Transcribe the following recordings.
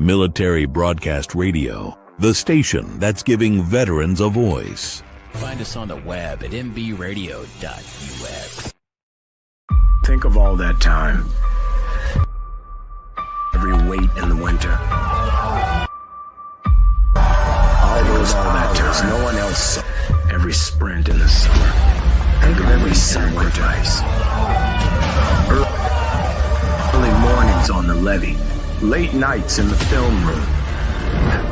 Military Broadcast Radio, the station that's giving veterans a voice. Find us on the web at mbradio.us. Think of all that time. Every wait in the winter. All those hours no one else saw. Every sprint in the summer. Think of every sacrifice. Early mornings on the levee. Late nights in the film room.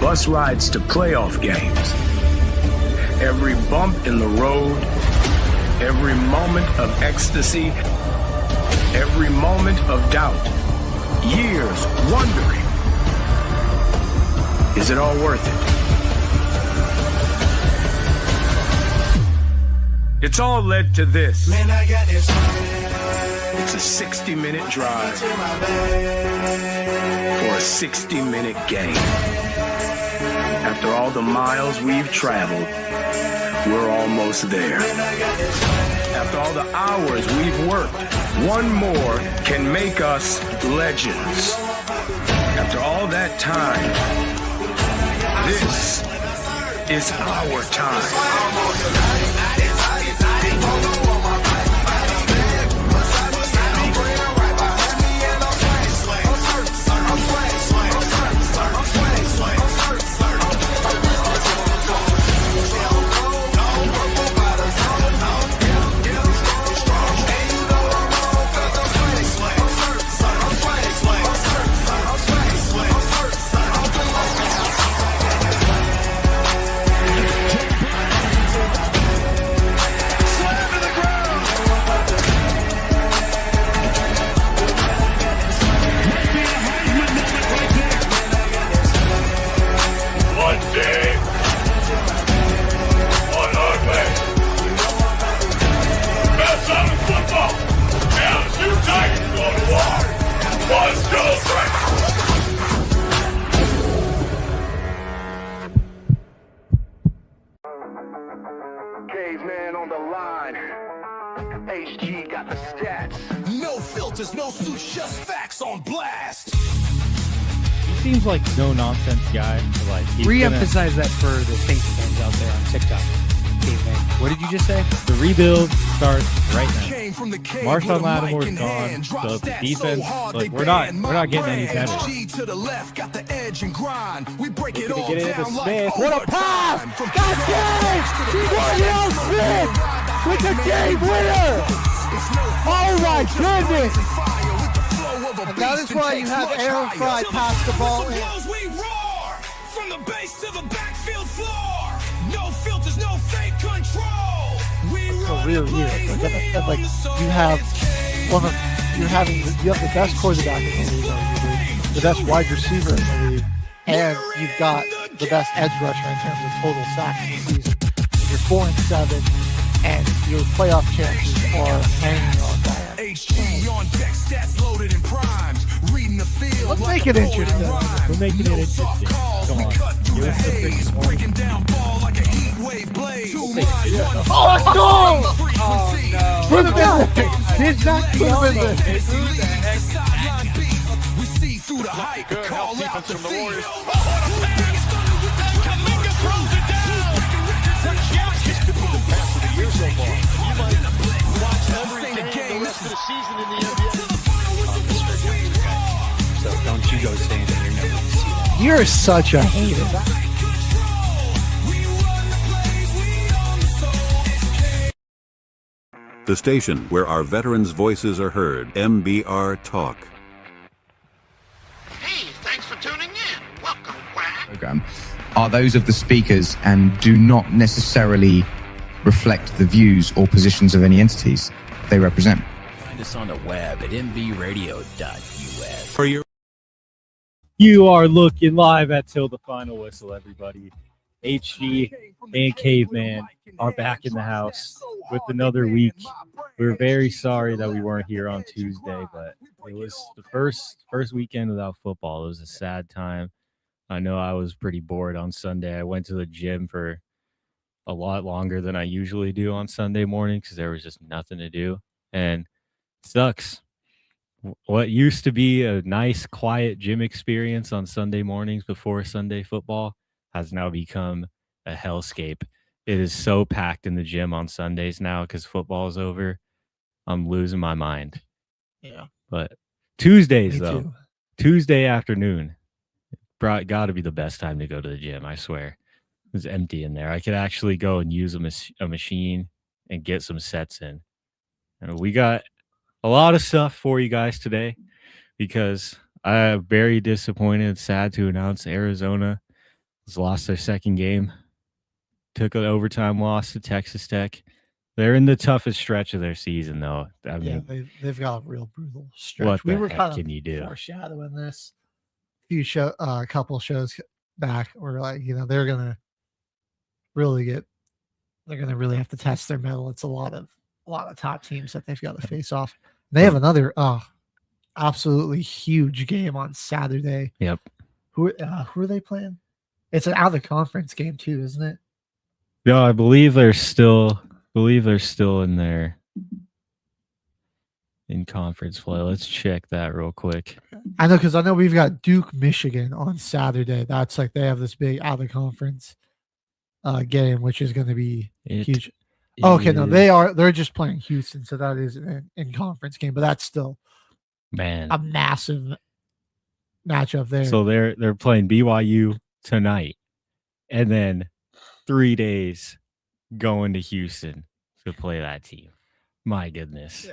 Bus rides to playoff games. Every bump in the road. Every moment of ecstasy. Every moment of doubt. Years wondering. Is it all worth it? It's all led to this. Man, I got this. It's a 60-minute drive for a 60-minute game. After all the miles we've traveled, we're almost there. After all the hours we've worked, one more can make us legends. After all that time, this is our time. Caveman on the line. HG got the stats. No filters, no suits, just facts on blast. He seems like no nonsense guy. Like re-emphasize that for the Saints fans out there on TikTok. Caveman. What did you just say? The rebuild starts right now. Marshawn Lattimore's gone, so the defense, like we're not getting any better. To the left, got the edge and grind. We break it all Get it into down Smith. like What a pass! God damn! Danielle Smith with the game winner! Oh my goodness! And that is why you have Aaron Fry pass the ball in. We roar from the base to the backfield floor. No filters, no fake control. We a real year. Like you have you have the best quarterback in the league, arguably, the best wide receiver in the league, and you've got the best edge rusher in terms of total sacks in the season. You're 4-7, and your playoff chances are hanging on by it. HG on deck, stats loaded and primed. Reading the field. Let's make it interesting. We're making it interesting. Come on. Give us the freaking one. Breaking down ball like a heat wave blade. Oh, let's go! Oh, no. Put him in there! Did not put him in there. We see through the hype. Call out the Warriors. So don't you go saying that you're never going to see that. You're such a hater. The station where our veterans' voices are heard, MBR Talk. Hey, thanks for tuning in. Welcome, Quack. Program are those of the speakers and do not necessarily reflect the views or positions of any entities they represent. Find us on the web at mbradio.us. For your You are looking live at Till the Final Whistle, everybody. HG and Caveman are back in the house with another week. We're very sorry that we weren't here on Tuesday, but it was the first weekend without football. It was a sad time. I know I was pretty bored on Sunday. I went to the gym for a lot longer than I usually do on Sunday morning because there was just nothing to do. And it sucks. what used to be a nice, quiet gym experience on Sunday mornings before Sunday football has now become a hellscape. It is so packed in the gym on Sundays now because football is over. I'm losing my mind. Yeah. But Tuesdays, Me though, too. Tuesday afternoon, got to be the best time to go to the gym, I swear. It's empty in there. I could actually go and use a machine and get some sets in. And we got a lot of stuff for you guys today because I'm very disappointed, sad to announce Arizona has lost their second game, took an overtime loss to Texas Tech. They're in the toughest stretch of their season, though. I Yeah, mean, they've got a real brutal stretch. what We the were heck kind can of you do? foreshadowing this a couple shows back. We're like, they're gonna really have to test their mettle. It's a lot of top teams that they've got to face off. They have another absolutely huge game on Saturday. Yep. Who are they playing? It's an out of conference game too, isn't it? No, I believe they're still in there in conference play. Let's check that real quick. I know because I know we've got Duke, Michigan on Saturday. That's like they have this big out of conference game, which is going to be huge. Okay, no, they're just playing Houston, so that is an in conference game, but that's still a massive matchup there. So they're playing BYU tonight, and then 3 days going to Houston to play that team. My goodness. Yeah.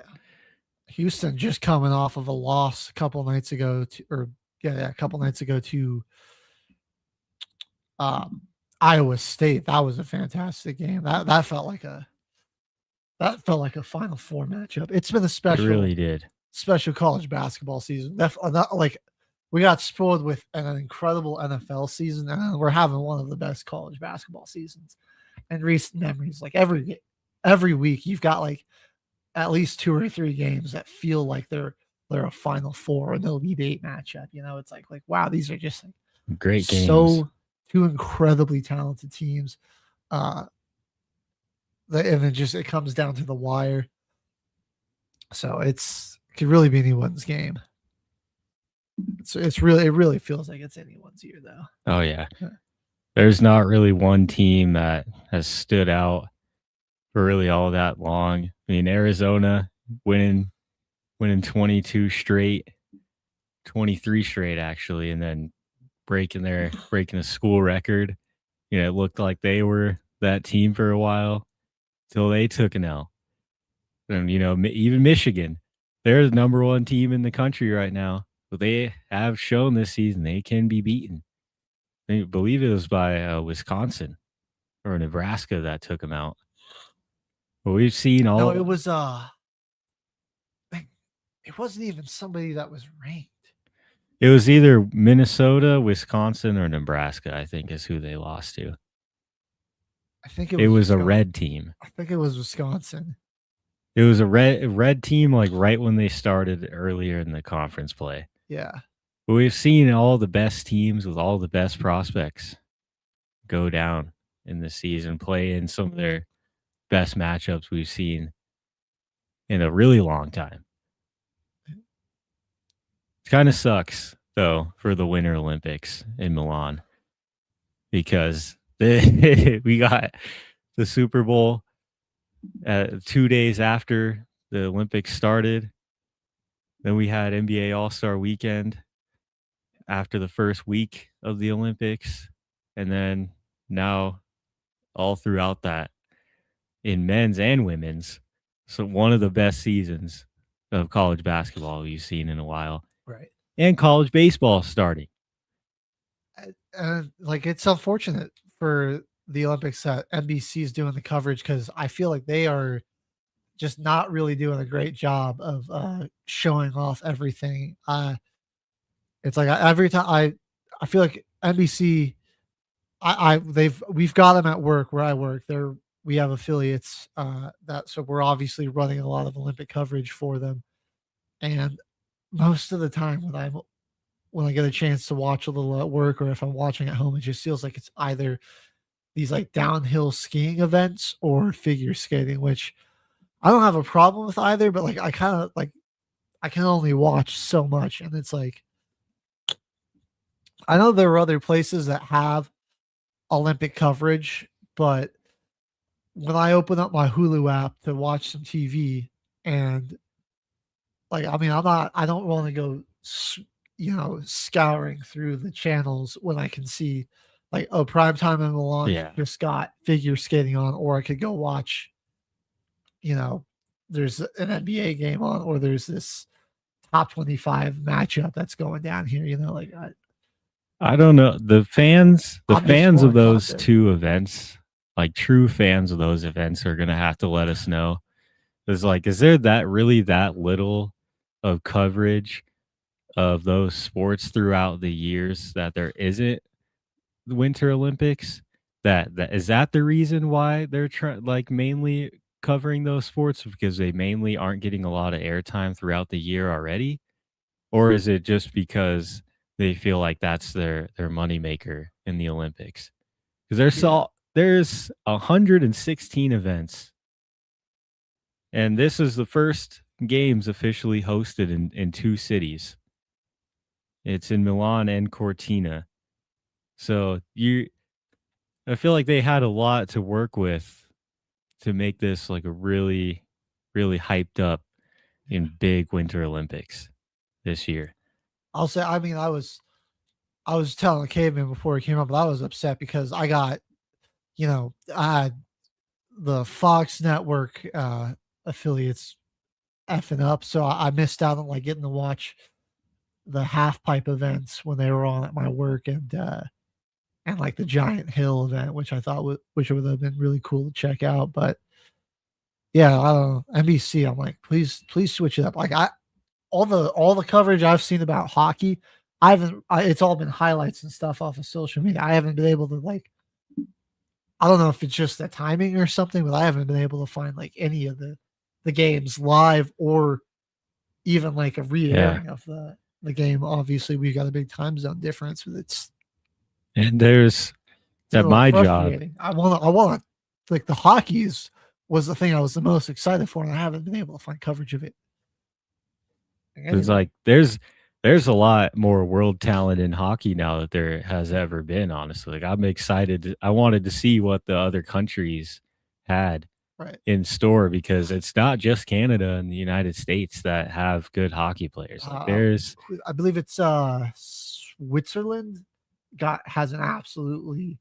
Houston just coming off of a loss a couple nights ago to Iowa State. That was a fantastic game. That felt like a Final Four matchup. It's been a special, it really did. Special college basketball season. Not like we got spoiled with an incredible NFL season, and we're having one of the best college basketball seasons in recent memories. Like every week, you've got like at least 2 or 3 games that feel like they're a Final Four or an Elite Eight matchup. It's like wow, these are just like great games. So 2 incredibly talented teams. And it comes down to the wire. So it could really be anyone's game. It really feels like it's anyone's year though. Oh yeah. There's not really one team that has stood out for really all that long. I mean, Arizona winning 22 straight, 23 straight actually, and then breaking a school record. It looked like they were that team for a while till they took an L. And even Michigan, they're the number 1 team in the country right now, but they have shown this season they can be beaten. I believe it was by Wisconsin or Nebraska that took them out. But we've seen all. No, it was it wasn't even somebody that was ranked. It was either Minnesota, Wisconsin, or Nebraska, I think is who they lost to. I think it was a red team. I think it was Wisconsin. It was a red team, like right when they started earlier in the conference play. Yeah. But we've seen all the best teams with all the best prospects go down in the season, play in some of their best matchups we've seen in a really long time. It kind of sucks, though, for the Winter Olympics in Milan because we got the Super Bowl 2 days after the Olympics started. Then we had NBA All-Star Weekend after the first week of the Olympics. And then now all throughout that in men's and women's. So one of the best seasons of college basketball we've seen in a while. Right. And college baseball starting. It's unfortunate for the Olympics that NBC is doing the coverage because I feel like they are just not really doing a great job of showing off everything. It's like every time I feel like NBC, we've got them at work where I work. We have affiliates so we're obviously running a lot of Olympic coverage for them, and most of the time when I get a chance to watch a little at work or if I'm watching at home, it just feels like it's either these like downhill skiing events or figure skating, which I don't have a problem with either, but like I kind of I can only watch so much, and it's like I know there are other places that have Olympic coverage, but when I open up my Hulu app to watch some TV, and like I don't want to go scouring through the channels when I can see like, oh, prime time in Milan Yeah. just got figure skating on, or I could go watch, there's an NBA game on, or there's this top 25 matchup that's going down here. Like I don't know. The fans I'm just of more those content. two events, like true fans of those events, are gonna have to let us know. Is like, is there that little of coverage of those sports throughout the years that there isn't the Winter Olympics? That is that the reason why they're like mainly covering those sports, because they mainly aren't getting a lot of airtime throughout the year already? Or is it just because they feel like that's their moneymaker in the Olympics? Because there's 116 events, and this is the first games officially hosted in two cities. It's in Milan and Cortina. So I feel like they had a lot to work with to make this like a really, really hyped up in big Winter Olympics this year. I'll say, I was telling Caveman before he came up, but I was upset because I got, I had the Fox Network affiliates effing up, so I missed out on like getting to watch the half pipe events when they were on at my work, and like the Giant Hill event, which I thought which would have been really cool to check out. But yeah, I don't know, NBC. I'm like, please switch it up. Like all the coverage I've seen about hockey, it's all been highlights and stuff off of social media. I haven't been able to like, I don't know if it's just the timing or something, but I haven't been able to find like any of the games live, or even like a re-airing of the game. Obviously, we've got a big time zone difference, but And there's it's a at little my job, frustrating. I want like the hockey's was the thing I was the most excited for, and I haven't been able to find coverage of it. it's like there's a lot more world talent in hockey now that there has ever been, honestly. Like, I'm excited. I wanted to see what the other countries had Right. in store, because it's not just Canada and the United States that have good hockey players. Like, there's I believe it's Switzerland has an absolutely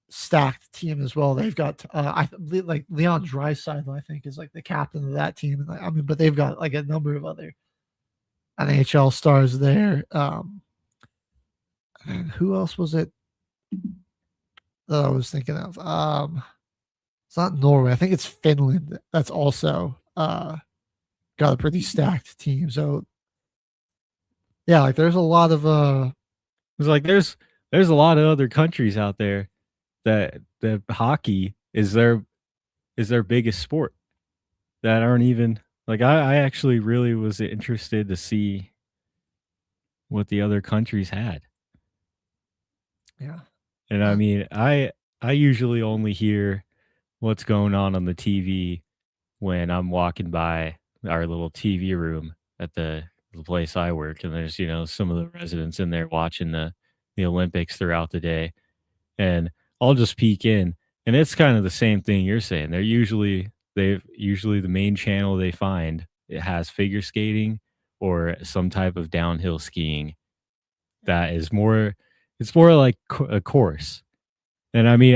stacked team as well. They've got I believe like Leon Draisaitl, I think, is like the captain of that team. And but they've got like a number of other NHL stars there. And who else was it that I was thinking of? It's not Norway. I think it's Finland. That's also got a pretty stacked team. So yeah, like there's a lot of it's like there's a lot of other countries out there that hockey is their biggest sport, that aren't even like, I actually really was interested to see what the other countries had. yeah. And I mean, I usually only hear what's going on the TV when I'm walking by our little TV room at the place I work, and there's some of the residents in there watching the Olympics throughout the day, and I'll just peek in, and it's kind of the same thing you're saying. They've usually the main channel they find, it has figure skating or some type of downhill skiing that is more, it's more like a course. And I mean,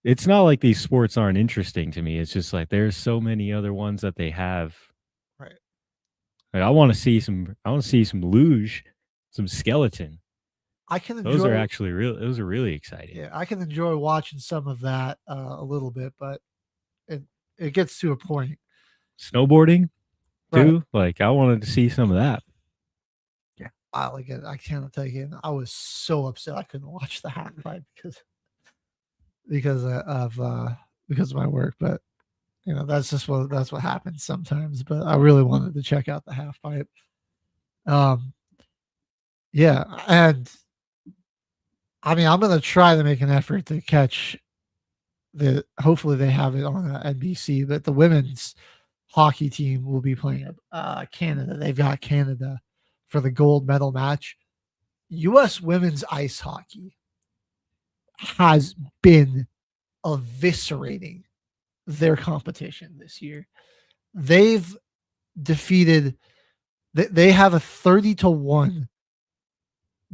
it's not like these sports aren't interesting to me. It's just like there's so many other ones that they have. Right. Like, I want to see some luge, some skeleton. I can enjoy Those are actually those are really exciting. Yeah, I can enjoy watching some of that a little bit, but it gets to a point. Snowboarding too. Right. Like, I wanted to see some of that. Yeah, I like it. I cannot tell you. I was so upset I couldn't watch the half pipe because of my work. But that's what happens sometimes. But I really wanted to check out the half pipe. Yeah, and I mean, I'm gonna try to make an effort to catch hopefully they have it on NBC, but the women's hockey team will be playing Canada. They've got Canada for the gold medal match. U.S. women's ice hockey has been eviscerating their competition this year. They've defeated, they have a 30-1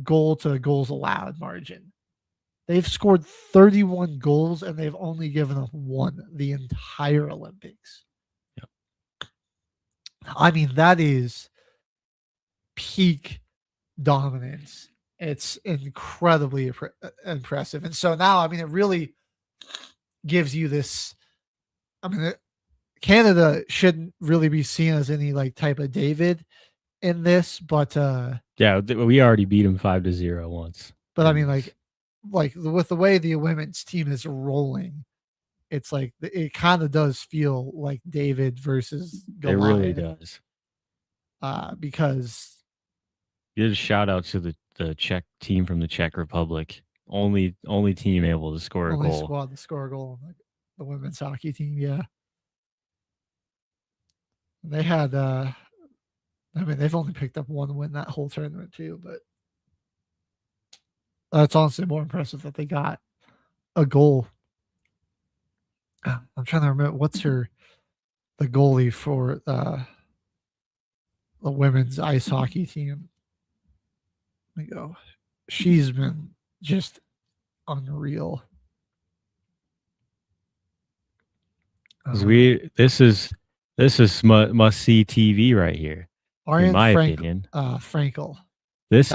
goal to goals allowed margin. They've scored 31 goals and they've only given up one the entire Olympics. Yep. I mean, that is peak dominance. It's incredibly impressive. And so now, I mean, it really gives you this. I mean, Canada shouldn't really be seen as any like type of David in this, but yeah, we already beat them 5-0 once. But I mean, like with the way the women's team is rolling, it's like it kind of does feel like David versus Goliath. It really does. Because you just shout out to the Czech team from the Czech Republic. Only team able to score a goal. Only squad to score a goal on the women's hockey team. Yeah, they had. I mean, they've only picked up one win that whole tournament too, but it's honestly more impressive that they got a goal. I'm trying to remember what's the goalie for the women's ice hockey team. Let me go. She's been just unreal. This is must see TV right here. Ariane in my opinion, Frankel. This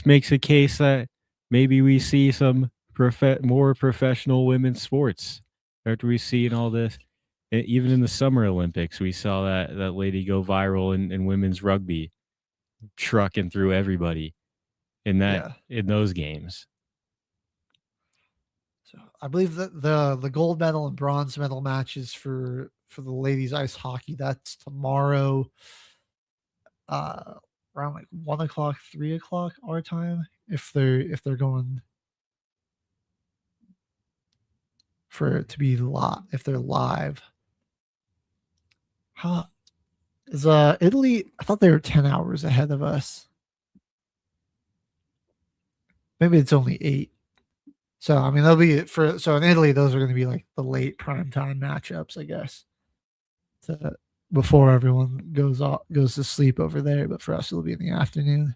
makes a case that maybe we see some more professional women's sports after we see in all this. Even in the Summer Olympics, we saw that lady go viral in women's rugby, trucking through everybody in those games. So I believe that the gold medal and bronze medal matches for the ladies ice hockey, that's tomorrow around like 1 o'clock, 3 o'clock our time, if they're going for it to be if they're live. Huh. Is Italy, I thought they were 10 hours ahead of us. Maybe it's only 8. So I mean, they'll be so in Italy, those are going to be like the late primetime matchups, I guess. Before everyone goes to sleep over there, but for us it'll be in the afternoon.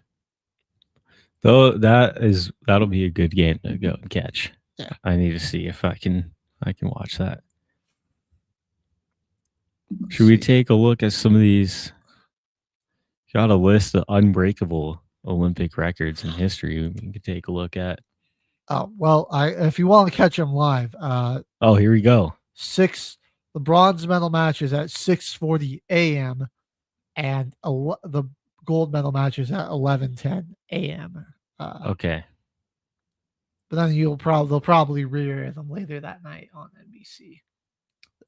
Though that'll be a good game to go and catch. Yeah. I need to see if I can watch that. Should we take a look at some of these? Got a list of unbreakable Olympic records in history we can take a look at. Oh, well, if you want to catch them live, here we go. The bronze medal match is at 6:40 a.m. and the gold medal match is at 11:10 a.m. Okay. But then they'll probably re-air them later that night on NBC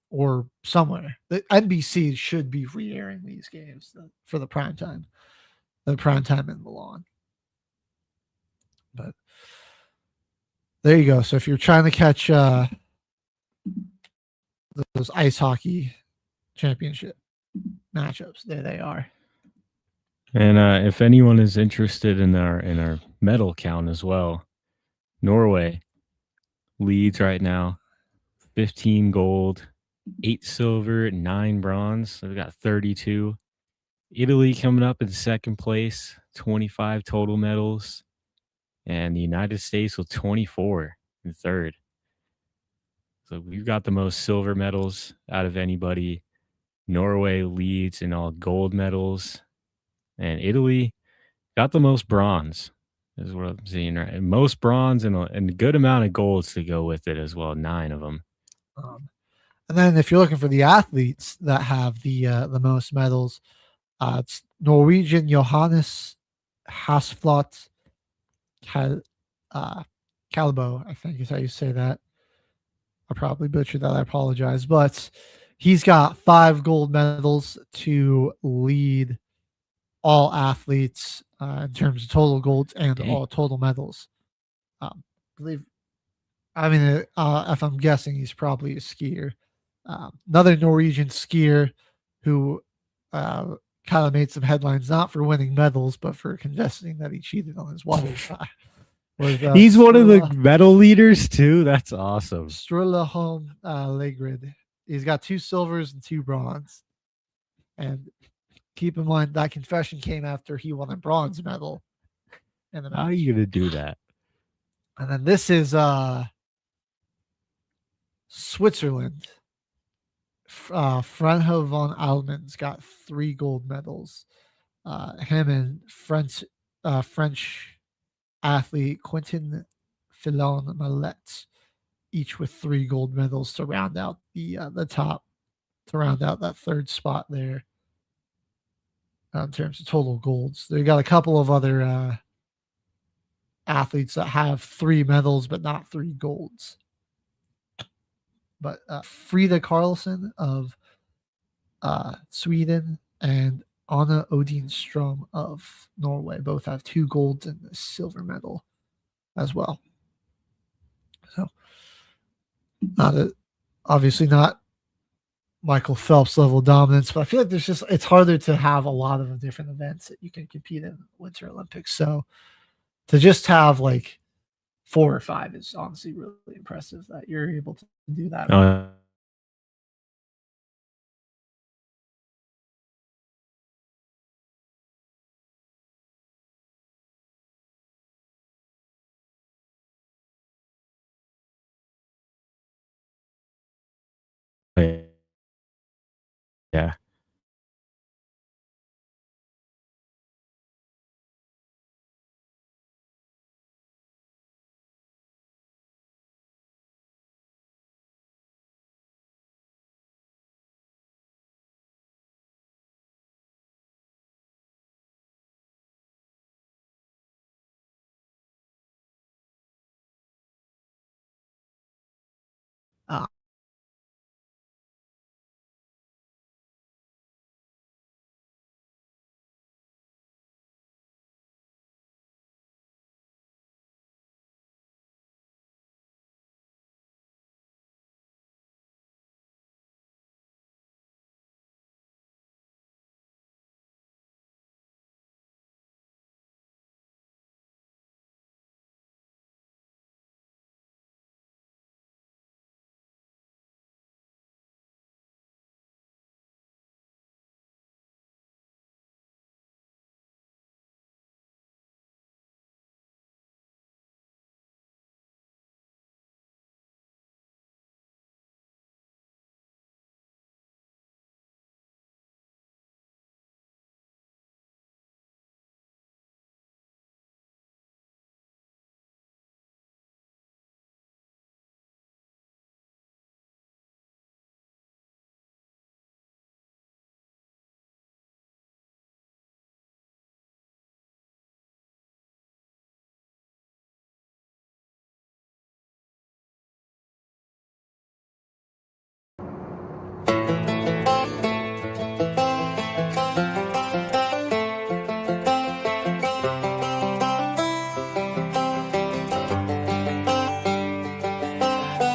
or somewhere. The NBC should be re-airing these games for the prime time. The prime time in Milan. But there you go. So if you're trying to catch those ice hockey championship matchups, there they are. And if anyone is interested in our medal count as well, Norway leads right now, 15 gold, 8 silver, 9 bronze. They've got 32. Italy coming up in second place, 25 total medals, and the United States with 24 in third. So we've got the most silver medals out of anybody. Norway leads in all gold medals, and Italy got the most bronze, is what I'm seeing, right? And most bronze and a good amount of golds to go with it as well, 9 of them. And then if you're looking for the athletes that have the most medals, it's Norwegian Johannes Hasflot Kalbo, I think is how you say that. I probably butchered that. I apologize. But he's got 5 gold medals to lead all athletes in terms of total golds and all total medals. If I'm guessing, he's probably a skier. Another Norwegian skier, who kind of made some headlines, not for winning medals, but for confessing that he cheated on his wife. He's one of the medal leaders too. That's awesome. Sturlaholm Legrid. He's got 2 silvers and 2 bronze. And keep in mind that confession came after he won a bronze medal. In the match. How are you gonna do that? And then this is Switzerland. Franjo von Almen's got 3 gold medals. Him and French athlete Quentin Filon Mallet, each with 3 gold medals to round out the top, to round out that 3rd spot there in terms of total golds. They got a couple of other athletes that have 3 medals but not 3 golds. But Frida Karlsson of Sweden and Anna Odin-Ström of Norway both have 2 golds and a silver medal as well. So, obviously not Michael Phelps level dominance, but I feel like it's harder to have a lot of different events that you can compete in Winter Olympics. So, to just have like 4 or 5 is honestly really impressive that you're able to do that. Yeah.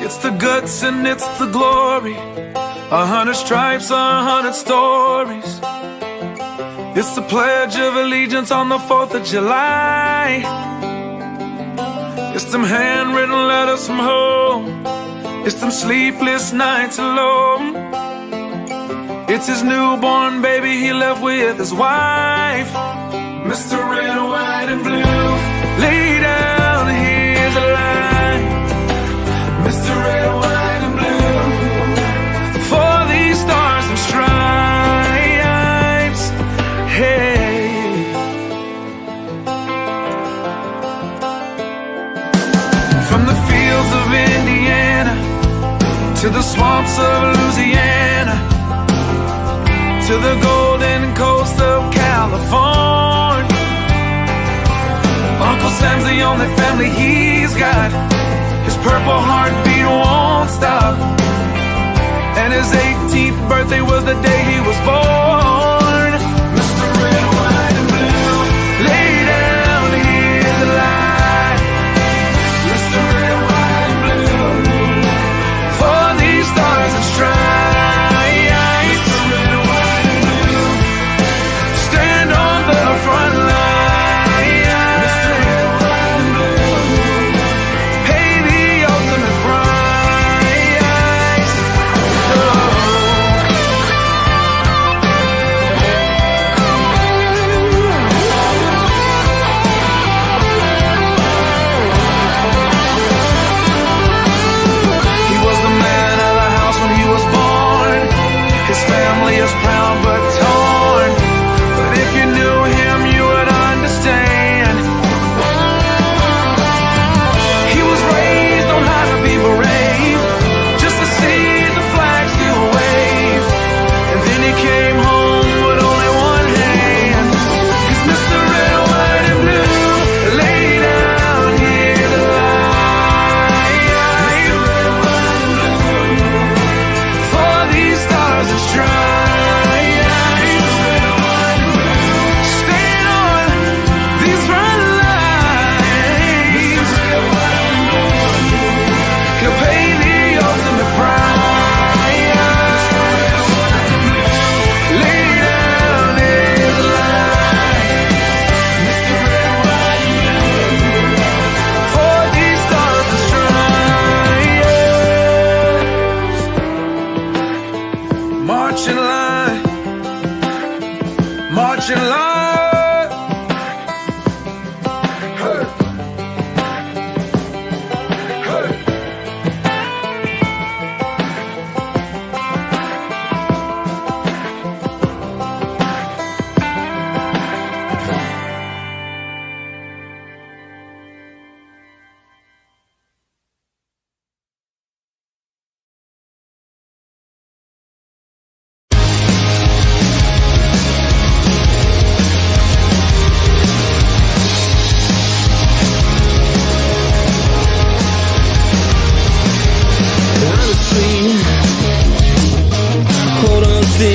It's the guts and it's the glory. 100 stripes, 100 stories. It's the Pledge of Allegiance on the 4th of July. It's them handwritten letters from home. It's them sleepless nights alone. It's his newborn baby he left with his wife. Mr. Red, White, and Blue, lay down, here's a line. Mr. Red, White, and Blue, for these stars and stripes. Hey. From the fields of Indiana to the swamps of Louisiana, to the golden coast of California, Uncle Sam's the only family he's got. His purple heartbeat won't stop, and his 18th birthday was the day he was born. Mr. Red, White, and Blue, lay down, here's the line. Mr. Red, White, and Blue, for these stars and stripes. Mr. Red, White,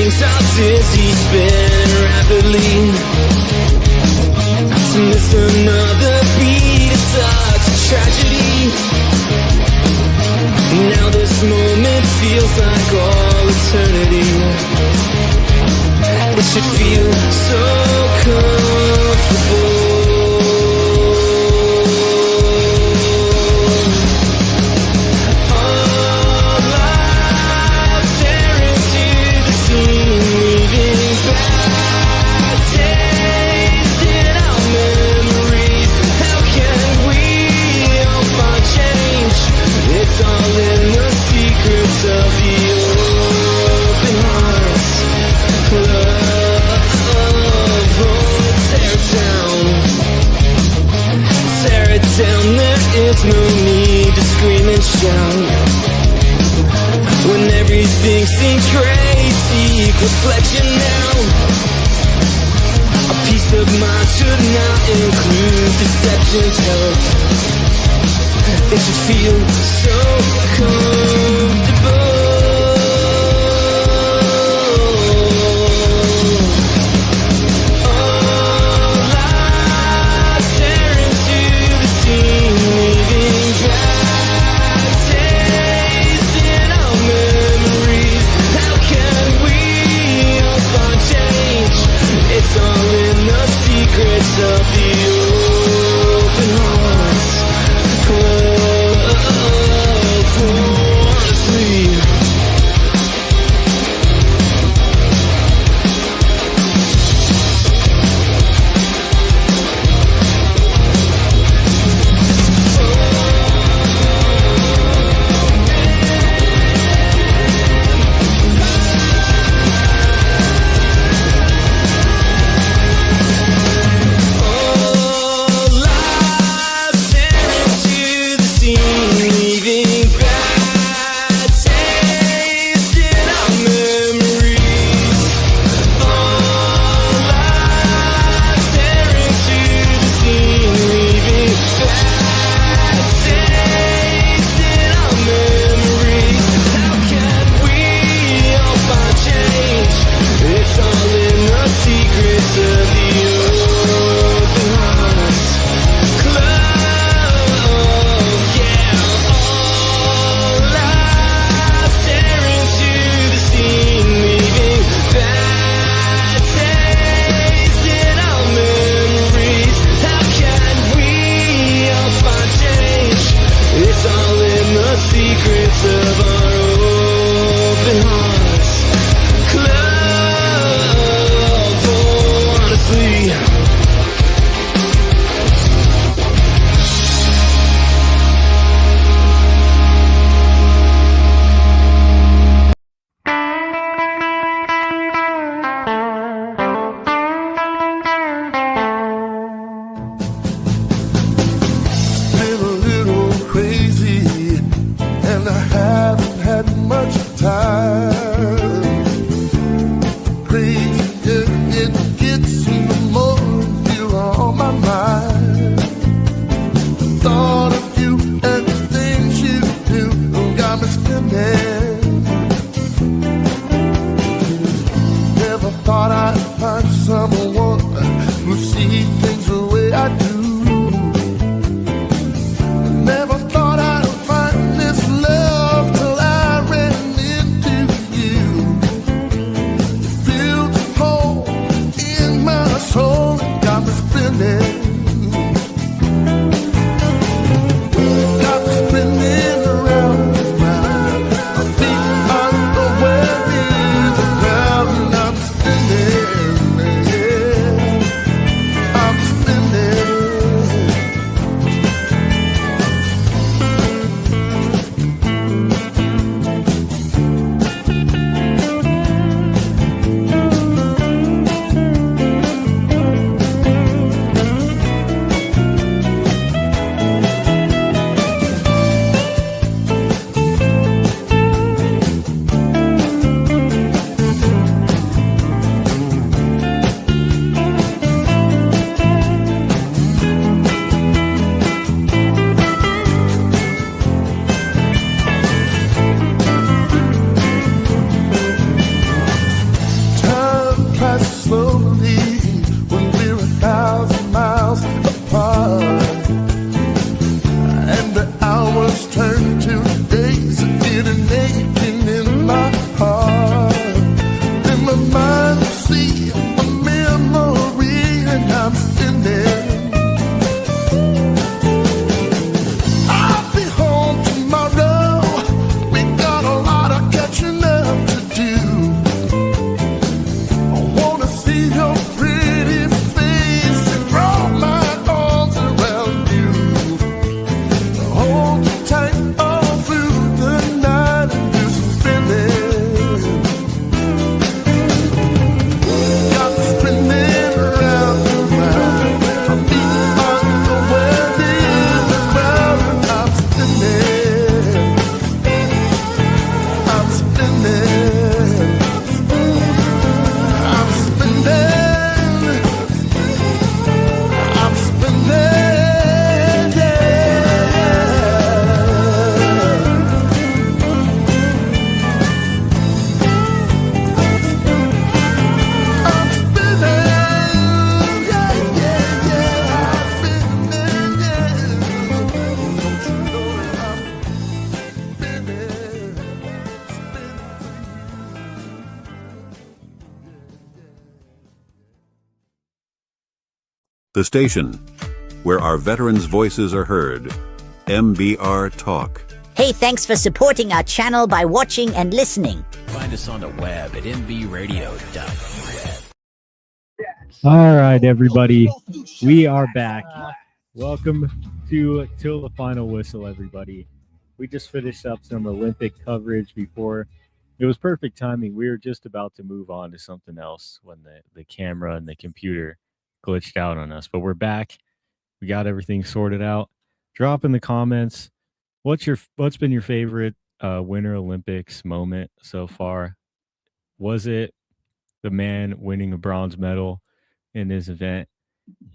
brains are dizzy, spinning rapidly. To miss another beat is such a tragedy. Now this moment feels like all eternity. It should feel so comfortable. It's all in the secrets of the open hearts club. Tear it down, there is no need to scream and shout. When everything seems crazy, reflection now. A peace of mind should not include deception's help. It should feel so comfortable. All eyes stare into the scene, leaving bad taste in our memories. How can we all find change? It's all in the secrets of the open hearts club. Secrets of our open hearts club. Oh, honestly, been a little crazy, and I haven't hours turn to days of getting aching in my heart. In my mind, I see a memory, and I'm spinning. I'll be home tomorrow. We got a lot of catching up to do. I wanna see your pretty face and draw my arms around you. Hold you tight all through the night and do some spinning. Got me spinning around and round. I'm beating on the world in and round, and I'm spinning. I'm spinning. I'm spinning. I'm spinning. I'm spinning. Yeah, yeah, yeah. I'm spinning. Yeah. Don't you know that I'm spinning? The station where our veterans' voices are heard. MBR Talk. Hey, thanks for supporting our channel by watching and listening. Find us on the web at nbradio.us. All right, everybody. We are back. Welcome to Till the Final Whistle, everybody. We just finished up some Olympic coverage before. It was perfect timing. We were just about to move on to something else when the camera and the computer glitched out on us. But we're back. We got everything sorted out. Drop in the comments. What's been your favorite Winter Olympics moment so far? Was it the man winning a bronze medal in his event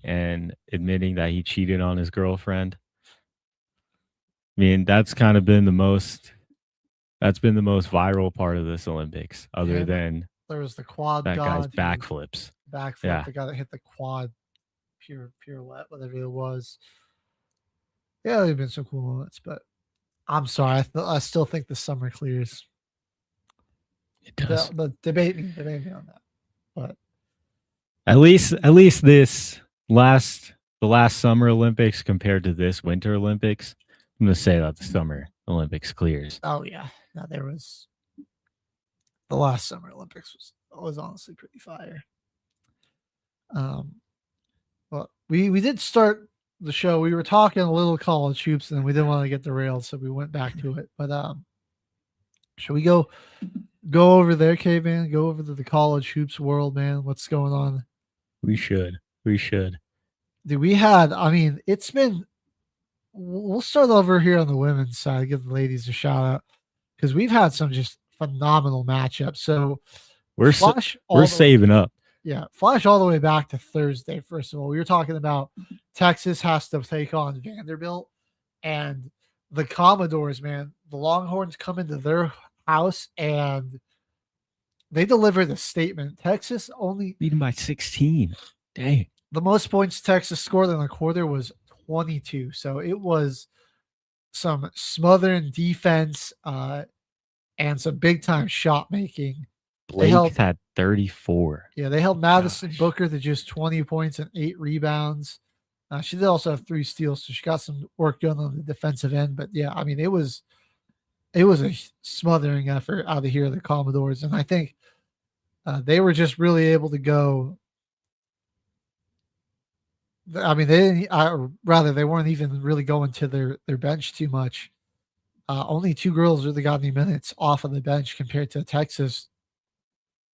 and admitting that he cheated on his girlfriend? I mean, that's kind of been the most viral part of this Olympics, other than there was the quad that guy's god backflips. the guy that hit the quad pirouette, whatever it was. Yeah, there've been some cool moments, but I'm sorry, I still think the summer clears. It does. The debate me on that, but At least the last Summer Olympics compared to this Winter Olympics, I'm gonna say that the Summer Olympics clears. oh yeah, no, there was the last Summer Olympics was honestly pretty fire. But we did start the show. We were talking a little college hoops, and we didn't want to get derailed, so we went back to it. But should we go over there, Caveman? Go over to the college hoops world, man. What's going on? We should. Dude, it's been. We'll start over here on the women's side. Give the ladies a shout out because we've had some just phenomenal matchups. So we're saving up. Yeah, flash all the way back to Thursday. First of all, we were talking about Texas has to take on Vanderbilt, and the Commodores, man, the Longhorns come into their house and they delivered a statement. Texas only beaten by 16. Dang. The most points Texas scored in a quarter was 22. So it was some smothering defense and some big time shot making. Blake had 34. Yeah, they held Madison Booker to just 20 points and 8 rebounds. She did also have 3 steals, so she got some work done on the defensive end. But yeah, I mean, it was a smothering effort out of here, the Commodores, and I think they were just really able to go. I mean, they weren't even really going to their bench too much. Only 2 girls really got any minutes off of the bench compared to Texas.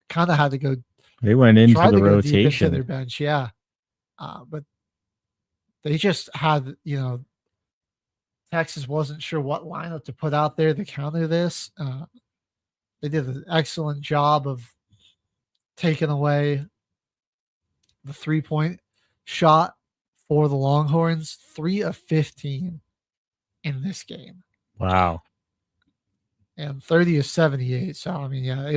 Kind of had to go. They went into the rotation into their bench, yeah. But they just had, Texas wasn't sure what lineup to put out there to counter this. They did an excellent job of taking away the 3-point shot for the Longhorns. 3 of 15 in this game. Wow. And 30 of 78. So, I mean, yeah,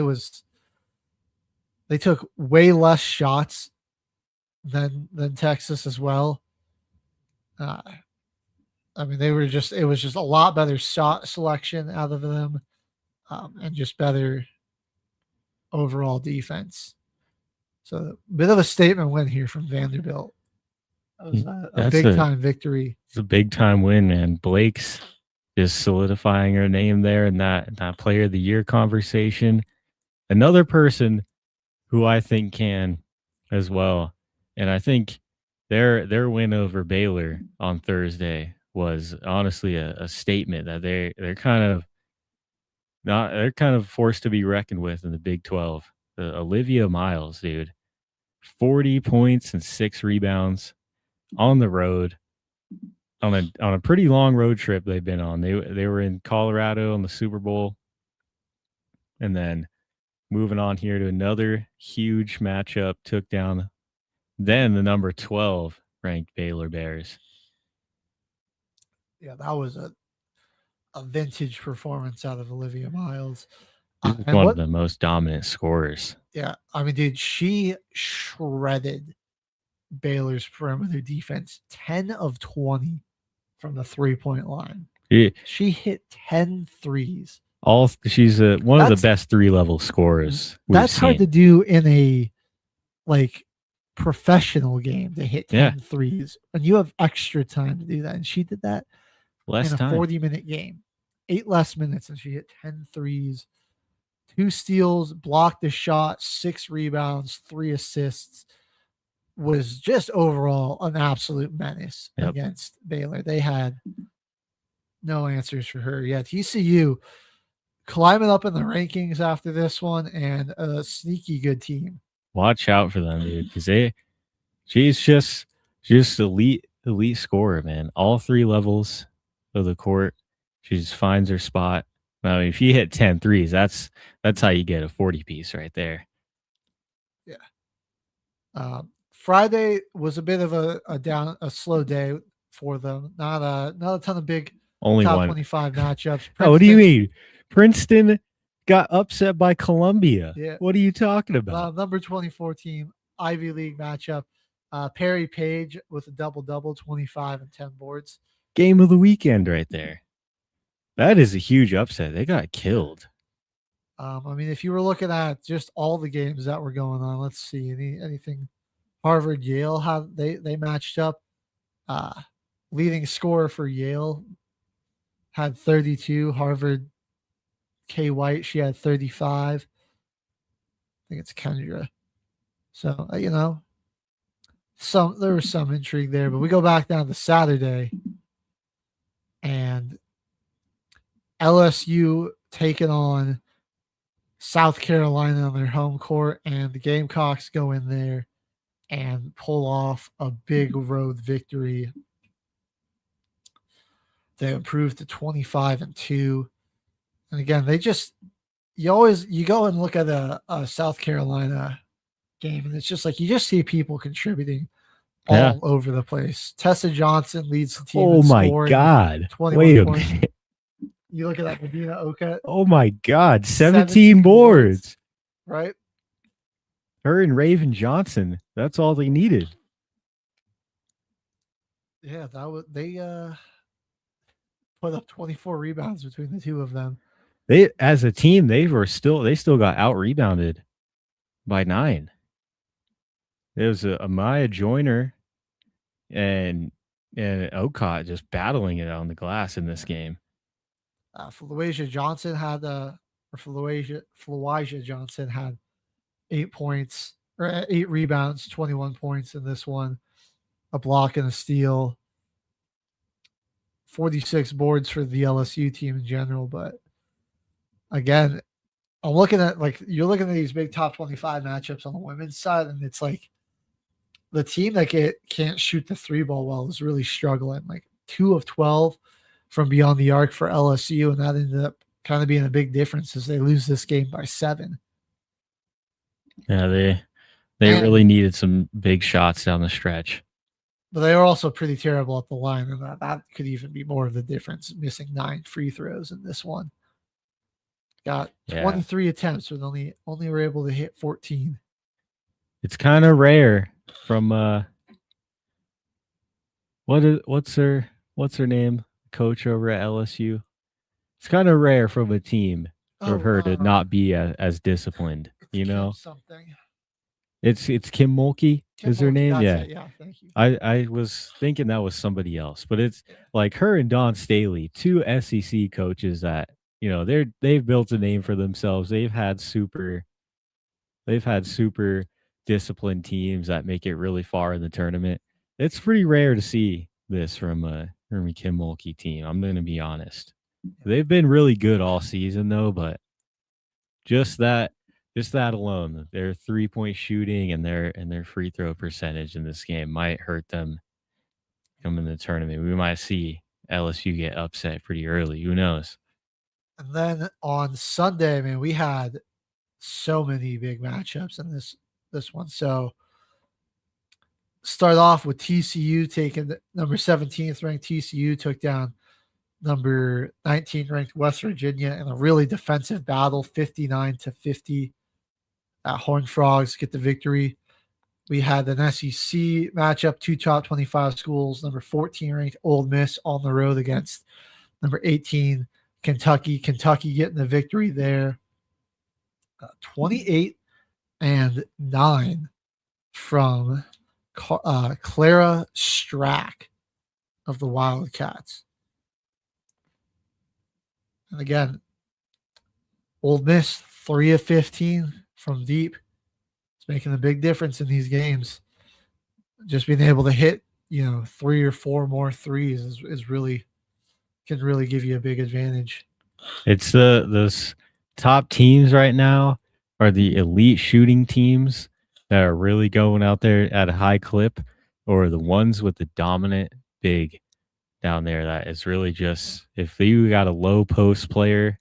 they took way less shots than Texas as well. I mean, it was just a lot better shot selection out of them, and just better overall defense. So a bit of a statement win here from Vanderbilt. That was a big time victory. It's a big time win, man. Blake's just solidifying her name there in that player of the year conversation. Another person who I think can as well. And I think their win over Baylor on Thursday was honestly a statement that they're kind of forced to be reckoned with in the Big 12. Olivia Miles, dude. 40 points and 6 rebounds on the road on a pretty long road trip they've been on. They were in Colorado on the Super Bowl, and then moving on here to another huge matchup, took down then the number 12 ranked Baylor Bears. Yeah, that was a vintage performance out of Olivia Miles. One of the most dominant scorers. Yeah, I mean, dude, she shredded Baylor's perimeter defense. 10 of 20 from the 3-point line. She hit 10 threes. She's one of the best 3-level scorers. That's hard to do in a professional game, to hit 10 threes, and you have extra time to do that. And she did that in a 40-minute game. 8 less minutes, and she hit 10 threes, 2 steals, blocked a shot, 6 rebounds, 3 assists. Was just overall an absolute menace against Baylor. They had no answers for her. Yeah, TCU climbing up in the rankings after this one, and a sneaky good team. Watch out for them, dude, because she's just elite scorer, man. All 3 levels of the court, she just finds her spot. I mean, if you hit 10 threes, that's how you get a 40 piece right there. Yeah. Friday was a bit of a slow day for them. Not a ton of big top 25 matchups. What do you mean? Princeton got upset by Columbia. Yeah. What are you talking about? Number 24 team, Ivy League matchup. Perry Page with a double-double, 25 and 10 boards. Game of the weekend right there. That is a huge upset. They got killed. I mean, if you were looking at just all the games that were going on, let's see anything. Harvard, Yale, how they matched up. Leading scorer for Yale had 32. Harvard, Kay White, she had 35. I think it's Kendra. So, there was some intrigue there. But we go back down to Saturday, and LSU taking on South Carolina on their home court, and the Gamecocks go in there and pull off a big road victory. They improved to 25-2. And again, you go and look at a South Carolina game, and it's just like you just see people contributing all over the place. Tessa Johnson leads the team. Oh my God. 21 Wait a points. minute. You look at that, Medina Oka. Oh my God. 17 boards. Right? Her and Raven Johnson. That's all they needed. Yeah, they put up 24 rebounds between the two of them. They, as a team, they still got out rebounded by 9. There was a Amaya Joyner and Okot just battling it on the glass in this game. Flawaysia Johnson Johnson had 8 points or 8 rebounds, 21 points in this one, a block and a steal, 46 boards for the LSU team in general. But again, I'm looking at you're looking at these big top 25 matchups on the women's side, and it's like the team that can't shoot the 3 ball well is really struggling. 2 of 12 from beyond the arc for LSU, and that ended up kind of being a big difference as they lose this game by 7. Yeah, they really needed some big shots down the stretch. But they were also pretty terrible at the line, and that could even be more of the difference, missing 9 free throws in this one. Got 23 attempts, but only were able to hit 14. It's kind of rare from what's her what's her name? Coach over at LSU. It's kind of rare from a team for her to not be as disciplined. You know, something. it's Kim Mulkey is her name. That's Yeah, it. Yeah, thank you. I was thinking that was somebody else, but it's like her and Don Staley, two SEC coaches that they've built a name for themselves. They've had super disciplined teams that make it really far in the tournament. It's pretty rare to see this from a Kim Mulkey team. I'm going to be honest. They've been really good all season though, but just that alone, their 3-point shooting and their free throw percentage in this game might hurt them come in the tournament. We might see LSU get upset pretty early. Who knows? And then on Sunday, man, we had so many big matchups in this one. So start off with TCU taking the number 17th ranked TCU took down number 19 ranked West Virginia in a really defensive battle, 59-50. Horned Frogs get the victory. We had an SEC matchup, two top 25 schools, number 14 ranked Ole Miss on the road against number 18 Kentucky. Kentucky getting the victory there. 28-9 from Clara Strack of the Wildcats. And again, Ole Miss 3 of 15 from deep. It's making a big difference in these games. Just being able to hit, 3 or 4 more threes is really can really give you a big advantage. It's those top teams right now are the elite shooting teams that are really going out there at a high clip, or the ones with the dominant big down there that is really just, if you got a low post player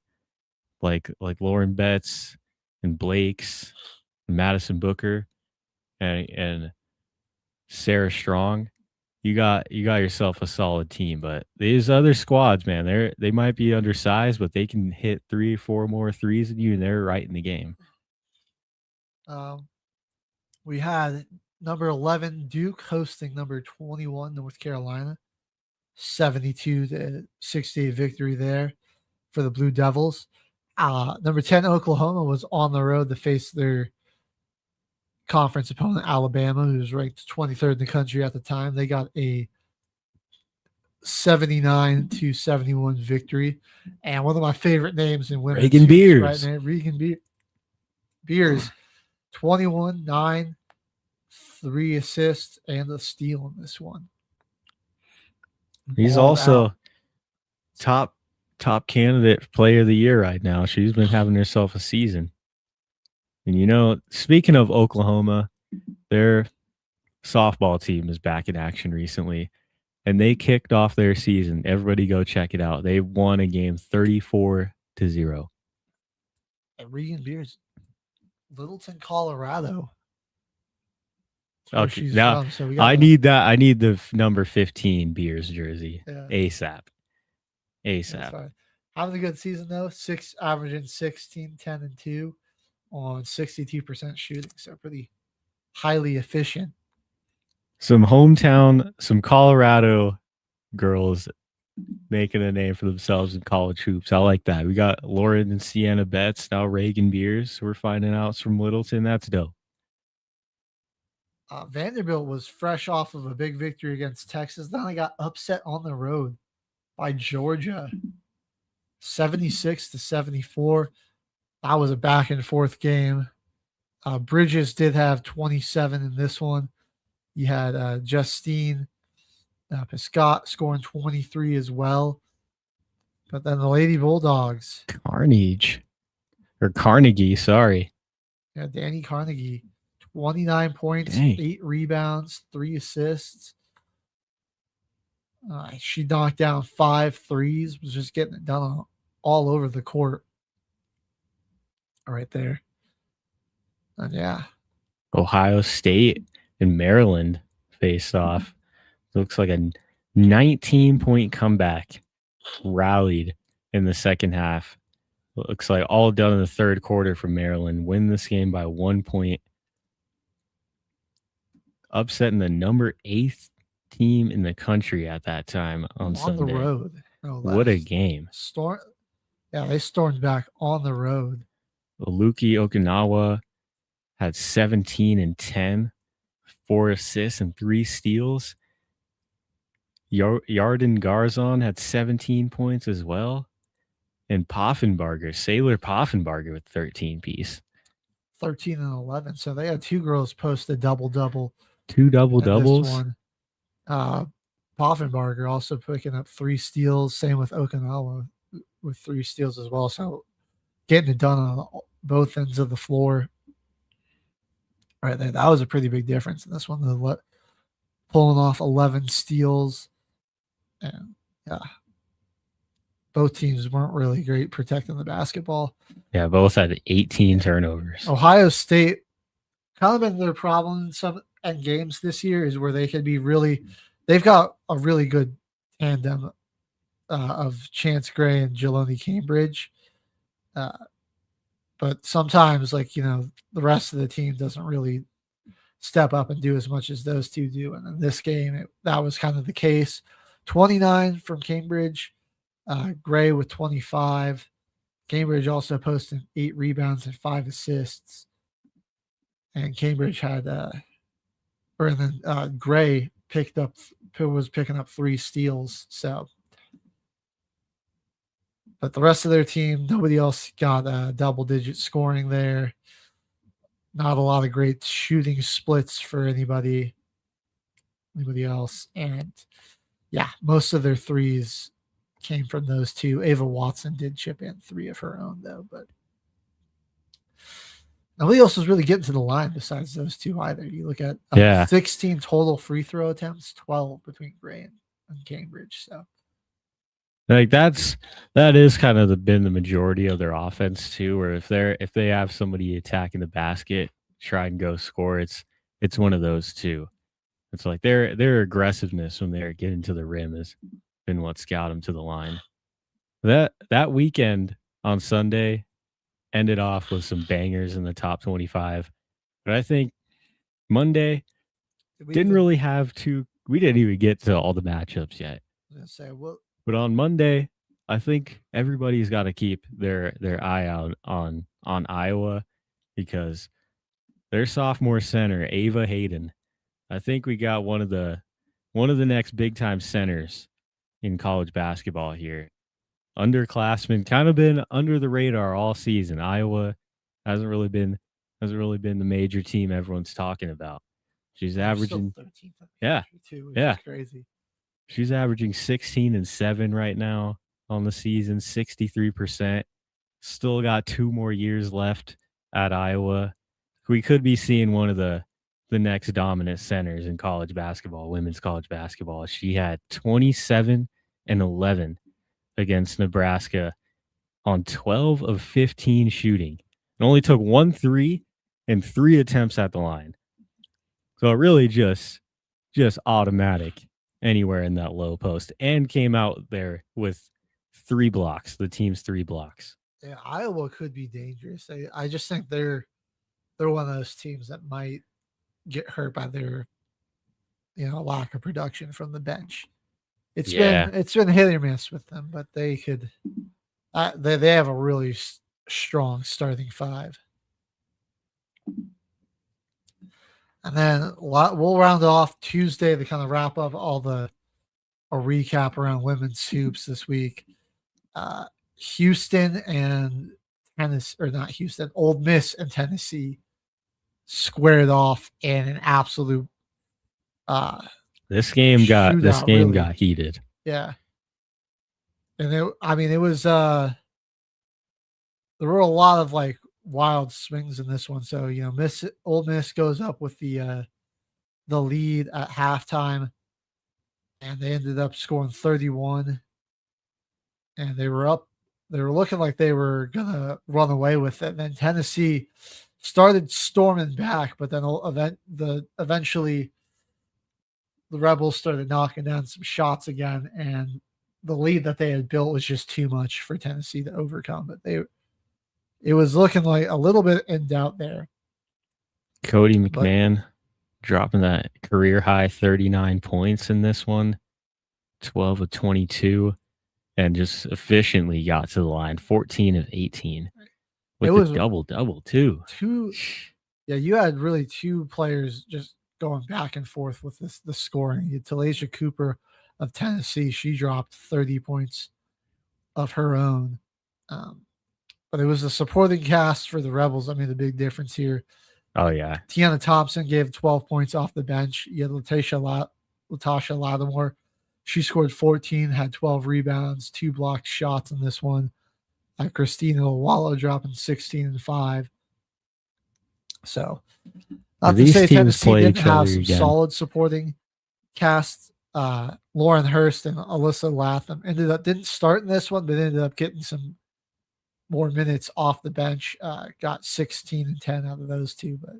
like Lauren Betts and Blake's and Madison Booker and Sarah Strong, you got yourself a solid team. But these other squads, man, they might be undersized, but they can hit 3 or 4 more threes than you, and they're right in the game. We had number 11 Duke hosting number 21 North Carolina, 72-68 victory there for the Blue Devils. Number 10 Oklahoma was on the road to face their conference opponent Alabama, who was ranked 23rd in the country at the time. They got a 79-71 victory. And one of my favorite names in women's Reagan Beers. Right now, Reagan Beers, 21-9, 3 assists and a steal in this one. He's also top candidate player of the year right now. She's been having herself a season. And speaking of Oklahoma, their softball team is back in action recently, and they kicked off their season. Everybody go check it out. They won a game 34-0. And Regan Beers, Littleton, Colorado. Okay, now I need that. I need the number 15 Beers jersey ASAP. Having a good season though. Averaging 16, 10, and 2 on 62% shooting. So pretty highly efficient. Some Colorado girls making a name for themselves in college hoops. I like that. We got Lauren and Sienna Betts, now Reagan Beers. We're finding out from Littleton. That's dope. Vanderbilt was fresh off of a big victory against Texas. Then they got upset on the road by Georgia, 76-74. That was a back and forth game. Bridges did have 27 in this one. You had Justine Piscott scoring 23 as well. But then the Lady Bulldogs. Carnegie, sorry. Yeah, Danny Carnegie, 29 points, 8 rebounds, 3 assists. She knocked down 5 threes, was just getting it done all over the court. Right there. And yeah. Ohio State and Maryland faced off. Looks like a 19-point comeback. Rallied in the second half. Looks like all done in the third quarter for Maryland. Win this game by 1 point. Upsetting the number 8 team in the country at that time on Sunday. the road. No What a less. game. Yeah, they stormed back on the road. Luki Okinawa had 17 and 10, 4 assists and 3 steals. Yarden Garzon had 17 points as well. And Sailor Poffenbarger with 13 piece. 13 and 11. So they had 2 girls post a double-double. 2 double-doubles. This one. Poffenbarger also picking up 3 steals. Same with Okinawa with 3 steals as well. So getting it done on both ends of the floor. Right there. That was a pretty big difference in this one. Pulling off 11 steals. And yeah, both teams weren't really great protecting the basketball. Yeah, both had 18 turnovers. Ohio State, kind of been their problem in some end games this year is where they can be they've got a really good tandem of Chance Gray and Jeloni Cambridge. But sometimes, the rest of the team doesn't really step up and do as much as those two do. And in this game, that was kind of the case. 29 from Cambridge, Gray with 25. Cambridge also posted 8 rebounds and 5 assists. And Cambridge had, Gray was picking up 3 steals. So, but the rest of their team, nobody else got double-digit scoring there. Not a lot of great shooting splits for anybody else. And yeah, most of their threes came from those two. Ava Watson did chip in 3 of her own, though, but nobody else was really getting to the line besides those two either. You look at 16 total free throw attempts, 12 between Gray and Cambridge. So, that is kind of been the majority of their offense too. Where if they have somebody attacking the basket, try and go score, it's one of those two. It's like their aggressiveness when they're getting to the rim has been what scout them to the line. That weekend on Sunday ended off with some bangers in the top 25. But I think Monday didn't really have we didn't even get to all the matchups yet. But on Monday, I think everybody's got to keep their eye out on Iowa because their sophomore center, Ava Hayden, I think we got one of the next big time centers in college basketball here. Underclassmen, kind of been under the radar all season. Iowa hasn't really been the major team everyone's talking about. She's averaging 13th which is crazy. She's averaging 16 and 7 right now on the season, 63%. Still got 2 more years left at Iowa. We could be seeing one of the next dominant centers in college basketball, women's college basketball. She had 27 and 11 against Nebraska on 12 of 15 shooting. It only took 1 3 and 3 attempts at the line. So it really just automatic anywhere in that low post, and came out there with 3 blocks, the team's 3 blocks. Yeah, Iowa could be dangerous. I just think they're one of those teams that might get hurt by their lack of production from the bench. It's been hit or miss with them, but they could they have a really strong starting 5. And then we'll round off Tuesday to kind of wrap up a recap around women's hoops this week. Houston and Tennessee, or not Houston, Ole Miss and Tennessee squared off in an absolute this game got heated. Yeah. And it was there were a lot of wild swings in this one. So, Ole Miss goes up with the lead at halftime, and they ended up scoring 31, and they were looking like they were gonna run away with it. And then Tennessee started storming back, but then eventually the Rebels started knocking down some shots again, and the lead that they had built was just too much for Tennessee to overcome. But it was looking like a little bit in doubt there. Cody McMahon dropping that career high 39 points in this one, 12 of 22, and just efficiently got to the line, 14 of 18 with It the was double too. Yeah, you had really two players just going back and forth with the scoring. You had Talasia Cooper of Tennessee. She dropped 30 points of her own. But it was the supporting cast for the Rebels. I mean, the big difference here. Oh, yeah. Tiana Thompson gave 12 points off the bench. You had Latasha Lattimore. She scored 14, had 12 rebounds, 2 blocked shots in this one. Christina Wallow dropping 16 and 5. So, not to say Tennessee didn't have some solid supporting cast. Lauren Hurst and Alyssa Latham didn't start in this one, but ended up getting some more minutes off the bench. Got 16 and 10 out of those two, but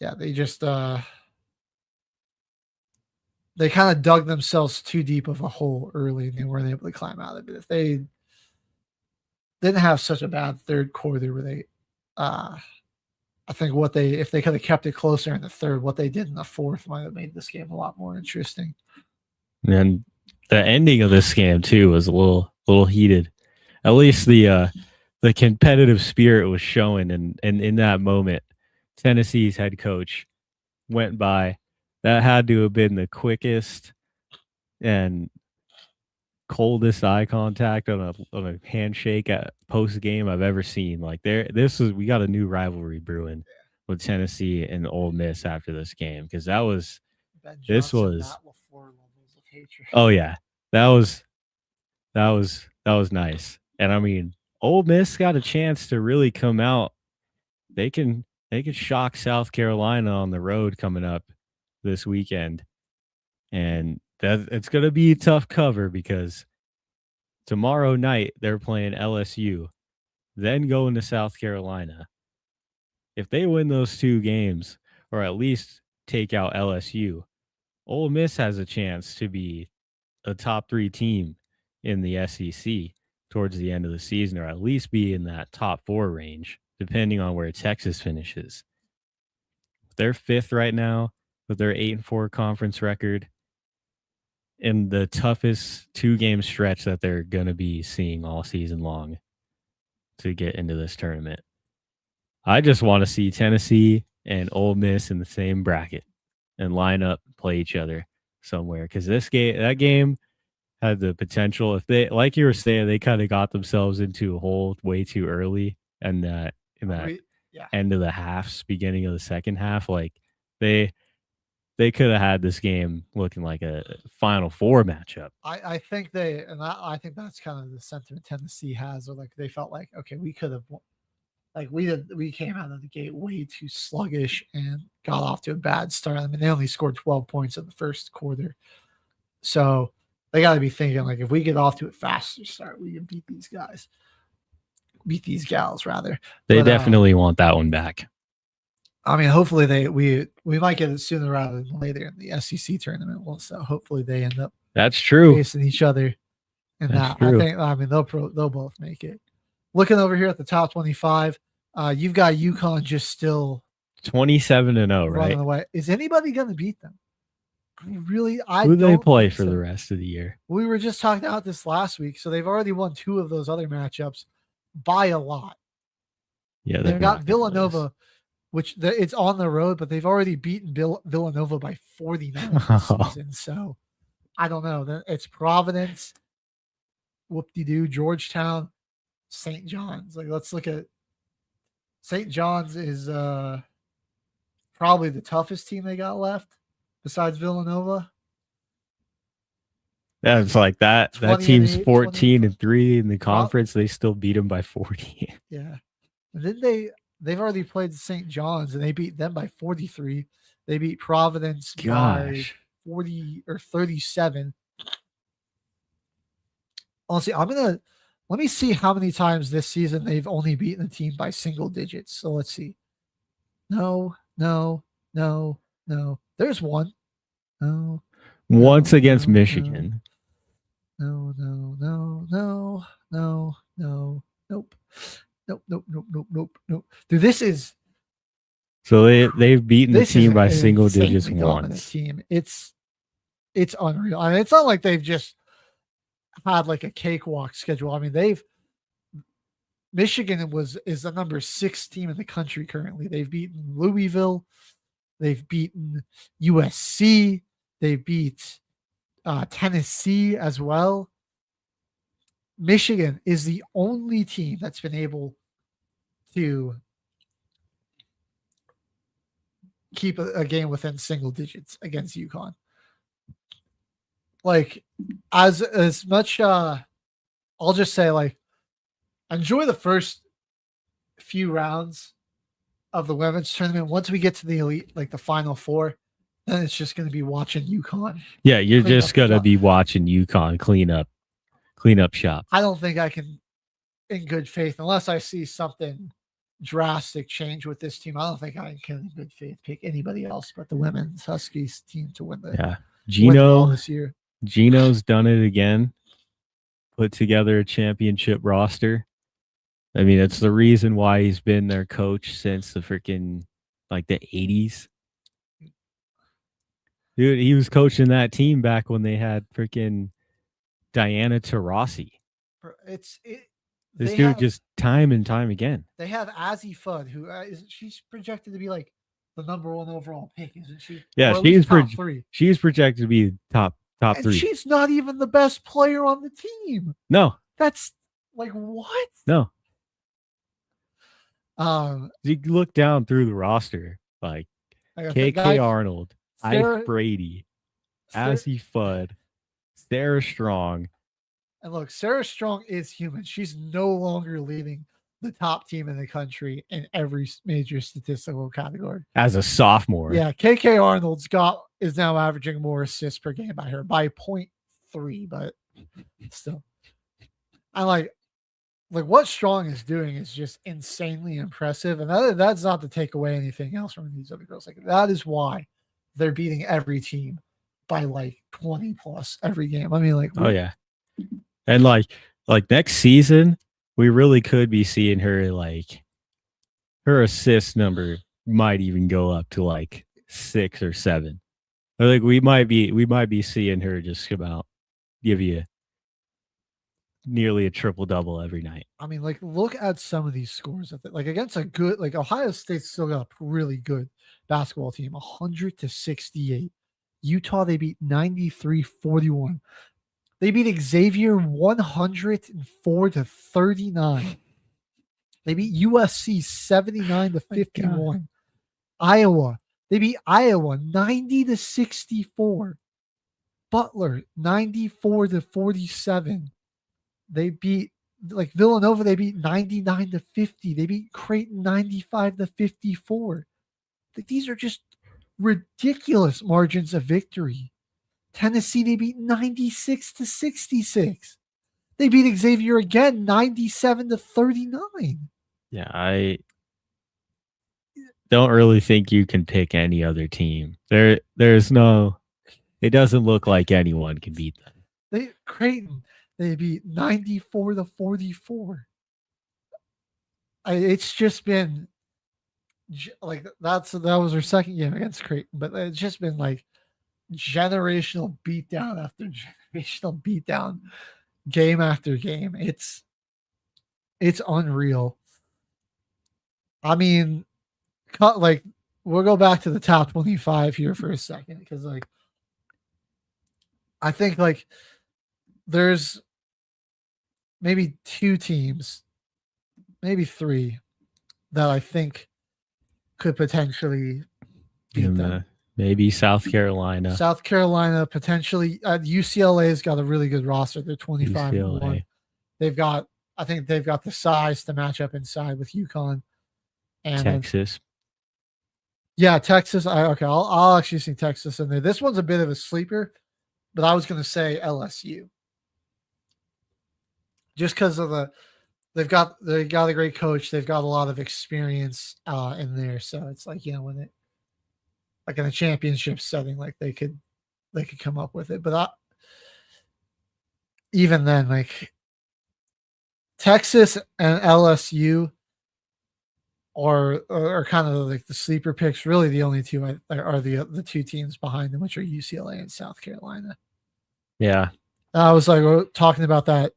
yeah, they just they kind of dug themselves too deep of a hole early, and they weren't able to climb out of it. If they didn't have such a bad third quarter, where they, I think if they could have kept it closer in the third, what they did in the fourth might have made this game a lot more interesting. And the ending of this game too was a little heated. At least the competitive spirit was showing, and in that moment, Tennessee's head coach went by. That had to have been the quickest and coldest eye contact on a handshake at post game I've ever seen. Like we got a new rivalry brewing with Tennessee and Ole Miss after this game, because oh yeah, that was nice. And I mean, Ole Miss got a chance to really come out. They can shock South Carolina on the road coming up this weekend, and it's going to be a tough cover, because tomorrow night they're playing LSU, then going to South Carolina. If they win those two games, or at least take out LSU, Ole Miss has a chance to be a top 3 team in the SEC towards the end of the season, or at least be in that top 4 range, depending on where Texas finishes. They're 5th right now with their 8-4 conference record, in the toughest 2-game stretch that they're going to be seeing all season long to get into this tournament. I just want to see Tennessee and Ole Miss in the same bracket and line up, play each other somewhere, because that game had the potential, if they, like you were saying, they kind of got themselves into a hole way too early, and that end of the halves, beginning of the second half, like they could have had this game looking like a Final Four matchup. I think I think that's kind of the sentiment Tennessee has, or like they felt like, okay, we could have, like we came out of the gate way too sluggish and got off to a bad start. I mean, they only scored 12 points in the first quarter, so they got to be thinking, like, if we get off to a faster start, we can beat these gals rather. They definitely want that one back. I mean, hopefully we might get it sooner rather than later in the SEC tournament. Well, so hopefully they end up facing each other in that. True. I mean, they'll both make it. Looking over here at the top 25, you've got UConn just still 27-0, right? Away. Is anybody going to beat them? I mean, really, who do they play for the rest of the year? We were just talking about this last week, so they've already won 2 of those other matchups by a lot. Yeah, they've got Villanova, which it's on the road, but they've already beaten Villanova by 49 this season. So I don't know. It's Providence, whoop-de-doo, Georgetown, St. John's. Like, let's look at St. John's is probably the toughest team they got left besides Villanova. Yeah, it's like that. That team's 14-3 in the conference. They still beat them by 40. Yeah. And then they've already played St. John's and they beat them by 43. They beat Providence by 40 or 37. Honestly, let me see how many times this season they've only beaten a team by single digits. So let's see. No. There's one. No. Once against Michigan. No. Nope. Dude, this is So they've beaten the This team is by an single insanely digits dominant once. team. It's unreal. I mean, it's not like they've just had like a cakewalk schedule. I mean, Michigan is the number 6 team in the country currently. They've beaten Louisville, they've beaten USC, they beat Tennessee as well. Michigan is the only team that's been able to keep a game within single digits against UConn. Like, as much I'll just say, like, enjoy the first few rounds of the women's tournament. Once we get to the elite, like the final 4, then it's just going to be watching UConn. Yeah, you're just going to be watching UConn clean up shop. I don't think I can, in good faith, unless I see something drastic change with this team, I don't think I can, in good faith, pick anybody else but the women's Huskies team to win the win it all this year. Gino's done it again. Put together a championship roster. I mean, it's the reason why he's been their coach since the freaking like the 80s. Dude, he was coaching that team back when they had freaking Diana Taurasi. This dude just time and time again. They have Azzy Fudd, who she's projected to be like the number 1 overall pick, isn't she? Yeah, top 3. She's projected to be top and 3. She's not even the best player on the team. No, that's like what? No. You look down through the roster, like KK Arnold, Ike Brady, Azzy Fudd, Sarah Strong. And look, Sarah Strong is human. She's no longer leading the top team in the country in every major statistical category. As a sophomore. Yeah, KK Arnold's is now averaging more assists per game by her by 0.3, but still. I like what Strong is doing is just insanely impressive. And that's not to take away anything else from these other girls. Like, that is why they're beating every team by like 20 plus every game. I mean, like, oh yeah. And like next season, we really could be seeing her, like, her assist number might even go up to like 6 or 7. I think we might be seeing her just about give you nearly a triple double every night. I mean, like, look at some of these scores. Like, against a good, like, Ohio State's still got a really good basketball team, 100-68. Utah, they beat 93-41. They beat Xavier 104-39. They beat USC 79-51. Iowa, they beat Iowa 90-64. Butler 94-47. They beat Villanova. They beat 99-50. They beat Creighton 95-54. These are just ridiculous margins of victory. Tennessee, they beat 96-66. They beat Xavier again 97-39. Yeah, I don't really think you can pick any other team. There's no. It doesn't look like anyone can beat them. Creighton, they beat 94-44. It's just been like that was her second game against Creighton, but it's just been like generational beatdown after generational beatdown, game after game. It's unreal. I mean, like, we'll go back to the top 25 here for a second, because like I think like there's maybe 2 teams, maybe 3, that I think could potentially beat them. Maybe South Carolina. South Carolina, potentially. UCLA's got a really good roster. They're 25-1. I think they've got the size to match up inside with UConn. And Texas. Yeah, Texas. I'll actually see Texas in there. This one's a bit of a sleeper, but I was going to say LSU. Just because of they've got a great coach. They've got a lot of experience in there. So it's like, when it, like in a championship setting, like they could come up with it. But even then, like, Texas and LSU are kind of like the sleeper picks. Really, the only two are the two teams behind them, which are UCLA and South Carolina. Yeah. I was like talking about that,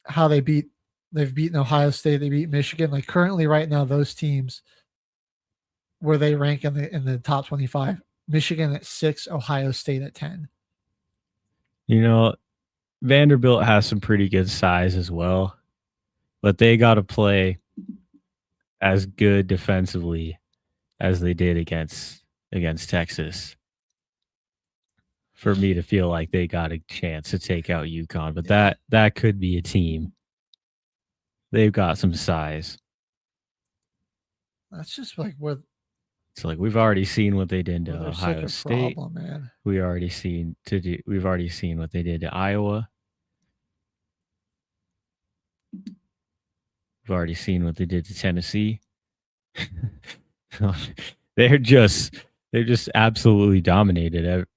how they've beaten Ohio State, they beat Michigan. Like currently, right now, those teams where they rank in the top 25, Michigan at 6, Ohio State at 10. You know, Vanderbilt has some pretty good size as well, but they got to play as good defensively as they did against Texas for me to feel like they got a chance to take out UConn. But that could be a team. They've got some size. That's just like what. It's like we've already seen what they did to Ohio State. Problem, man. We've already seen what they did to Iowa. We've already seen what they did to Tennessee. They're just absolutely dominated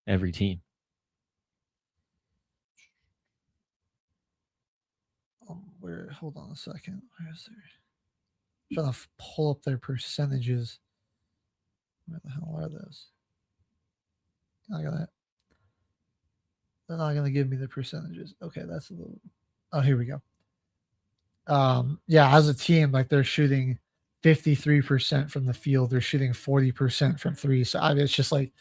every team. Hold on a second. Where's their? I'm trying to pull up their percentages. Where the hell are those? I got that. They're not going to give me the percentages. Okay, that's a little. Oh, here we go. Yeah, as a team, like they're shooting 53% from the field. They're shooting 40% from three. So I mean, it's just like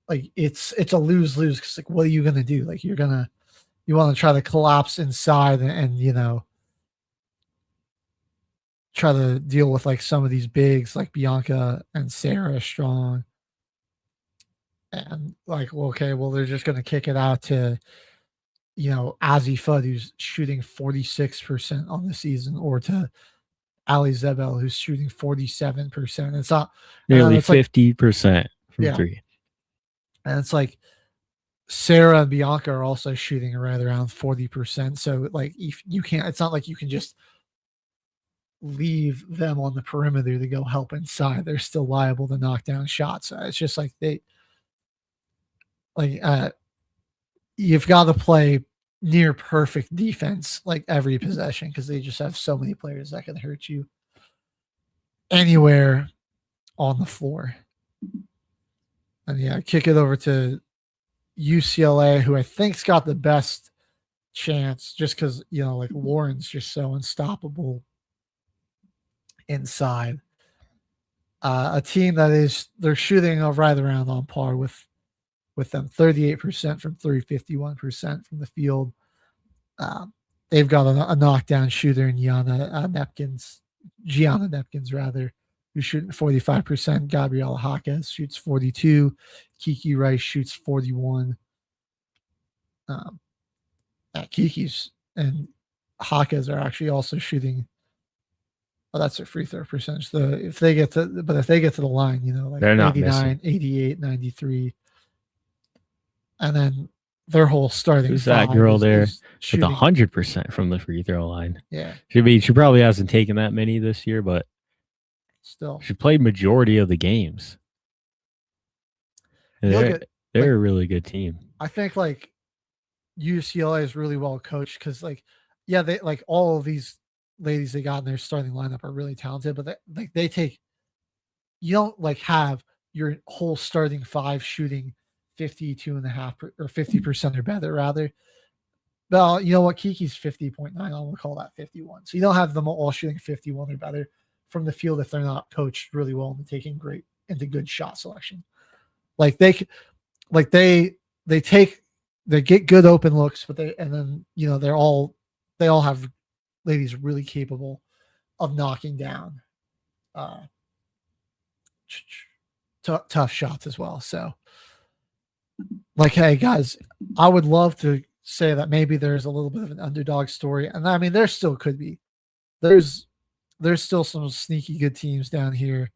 it's a lose-lose. Because like, what are you going to do? Like you want to try to collapse inside and try to deal with like some of these bigs like Bianca and Sarah Strong. And like, well, okay, well, they're just going to kick it out to, Azzy Fudd, who's shooting 46% on the season, or to Ali Zebel, who's shooting 47%. It's not nearly 50% from three. And it's like Sarah and Bianca are also shooting right around 40%. So like, if you can't, it's not like you can just leave them on the perimeter to go help inside. They're still liable to knock down shots. So it's just like you've got to play near perfect defense like every possession, because they just have so many players that can hurt you anywhere on the floor. And kick it over to UCLA, who I think's got the best chance, just because like Lauren's just so unstoppable inside. A team they're shooting right around on par with them, 38% from three, 51% from the field. They've got a knockdown shooter in Gianna Nepkins, who's shooting 45%. Gabriela Jaquez shoots 42. Kiki Rice shoots 41. Kiki's and Jaquez are actually also shooting. Oh, that's their free throw percentage. If they get to the line, like they're not 89, 88, 93. And then their whole starting. Who's that girl there with 100% from the free throw line? Yeah. She probably hasn't taken that many this year, but still she played majority of the games. They're a really good team. I think like UCLA is really well coached, because they like all of these ladies they got in their starting lineup are really talented, but you don't like have your whole starting five shooting 52.5% or 50% or better, rather. Well, you know what? Kiki's 50.9. I'm gonna call that 51. So you don't have them all shooting 51 or better from the field if they're not coached really well into taking into good shot selection. Like they get good open looks, but they all have ladies really capable of knocking down tough shots as well. So like, hey guys, I would love to say that maybe there's a little bit of an underdog story, and I mean there still could be. There's still some sneaky good teams down here.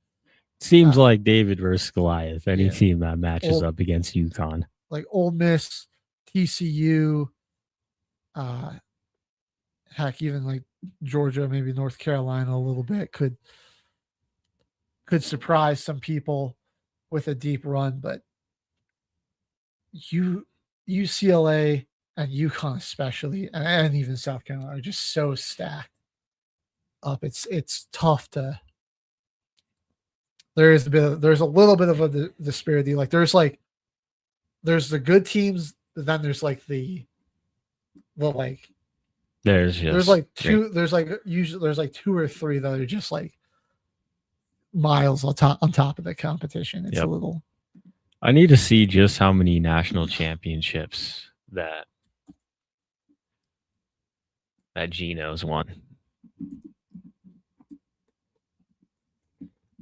Seems like David versus Goliath. Any team that matches up against UConn, like Ole Miss, TCU, heck, even like Georgia, maybe North Carolina a little bit could surprise some people with a deep run, but UCLA and UConn especially, and even South Carolina, are just so stacked. up. It's tough to. There's a little bit of a disparity. Like there's the good teams, but then there's like the like There's like two. There's like usually there's like two or three that are just like miles on top of the competition. It's a little. I need to see just how many national championships that Geno's won.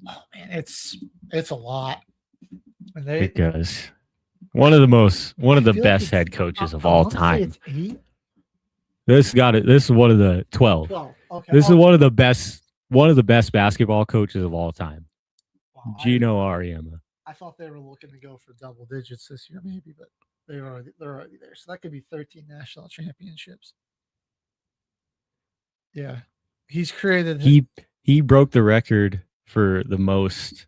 Oh man, it's a lot. Because one of the best head coaches of all time. This is one of the 12. Okay. This is one of the best basketball coaches of all time. Wow, Gino Auriemma. I thought they were looking to go for double digits this year, maybe, but they're already there. So that could be 13 national championships. Yeah, he's created. He broke the record for the most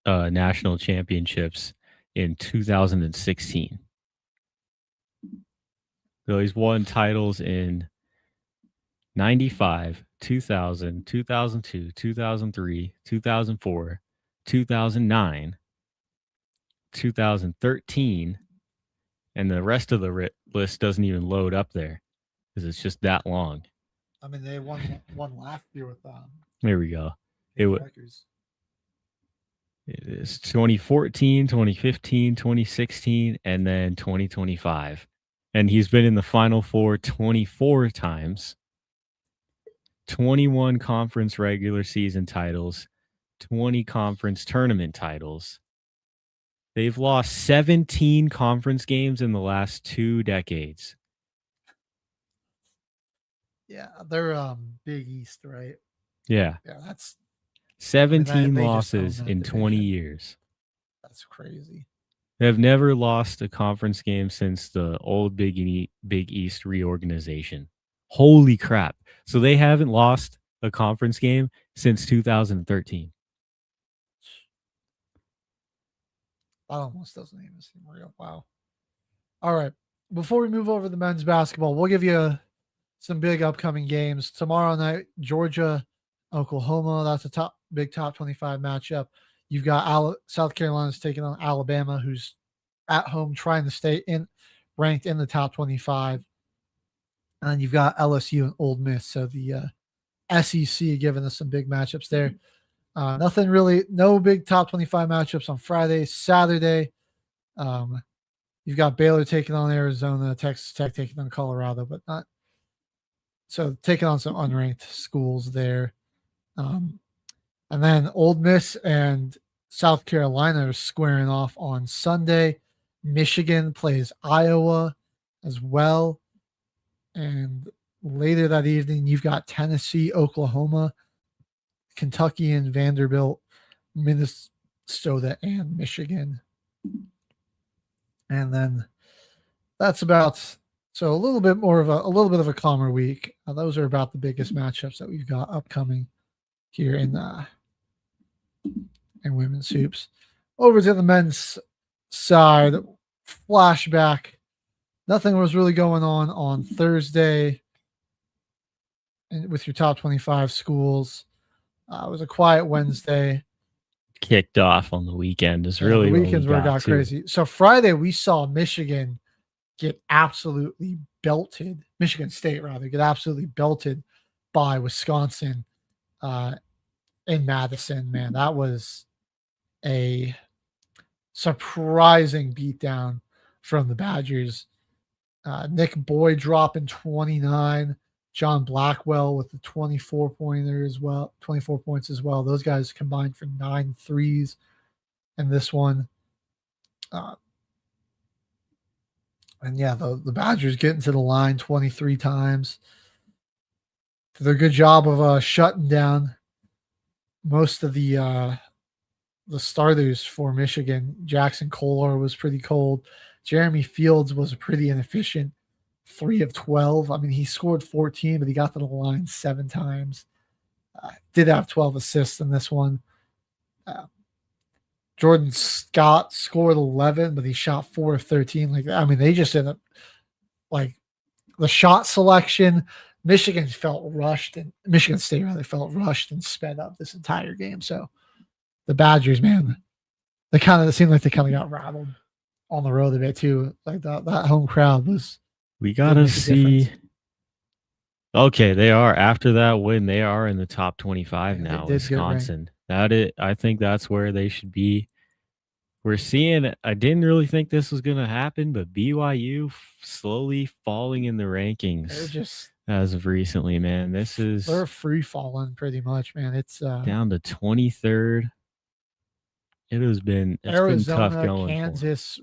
national championships in 2016. So he's won titles in 95, 2000, 2002, 2003, 2004, 2009, 2013, and the rest of the list doesn't even load up there because it's just that long. I mean, they won last year with There we go. records. It is 2014, 2015, 2016, and then 2025. And he's been in the Final Four 24 times, 21 conference regular season titles, 20 conference tournament titles. They've lost 17 conference games in the last 2 decades. Yeah, they're Big East, right? Yeah. Yeah, that's 17 losses in 20 years. That's crazy. They have never lost a conference game since the old Big East reorganization. Holy crap. So they haven't lost a conference game since 2013. That almost doesn't even seem real. Wow. All right. Before we move over to the men's basketball, we'll give you some big upcoming games. Tomorrow night, Georgia, Oklahoma. That's a big top 25 matchup. You've got South Carolina's taking on Alabama, who's at home trying to stay ranked in the top 25. And then you've got LSU and Ole Miss. So the SEC giving us some big matchups there. No big top 25 matchups on Friday. Saturday, you've got Baylor taking on Arizona, Texas Tech taking on Colorado, but not. So taking on some unranked schools there. And then Ole Miss and South Carolina are squaring off on Sunday. Michigan plays Iowa as well. And later that evening, you've got Tennessee, Oklahoma, Kentucky and Vanderbilt, Minnesota and Michigan. And then that's about so a little bit of a calmer week. Those are about the biggest matchups that we've got upcoming here in women's hoops. Over to the men's side, flashback. Nothing was really going on Thursday with your top 25 schools. It was a quiet Wednesday. Kicked off on the weekend is really the weekends where it got crazy. So Friday we saw Michigan get absolutely belted. Michigan State rather get absolutely belted by Wisconsin in Madison. Man, that was a surprising beatdown from the Badgers. Nick Boyd dropping 29. John Blackwell with the 24 points as well. Those guys combined for 9 threes in this one. And yeah, the Badgers getting to the line 23 times. Did a good job of shutting down most of the starters for Michigan. Jackson Kolar was pretty cold. Jeremy Fields was pretty inefficient. 3 of 12. I mean, he scored 14, but he got to the line 7 times. Did have 12 assists in this one. Jordan Scott scored 11, but he shot 4 of 13. They just ended up the shot selection, Michigan felt rushed, and Michigan State rather felt rushed and sped up this entire game. So the Badgers, man, they seemed like they kind of got rattled on the road a bit too. Like that home crowd was. We gotta see. Okay, they are after that win. They are in the top 25 now. Wisconsin. I think that's where they should be. We're seeing. I didn't really think this was gonna happen, but BYU slowly falling in the rankings. They're just as of recently, man. They're free falling pretty much, man. It's down to 23rd. It's been Arizona, tough going. Kansas,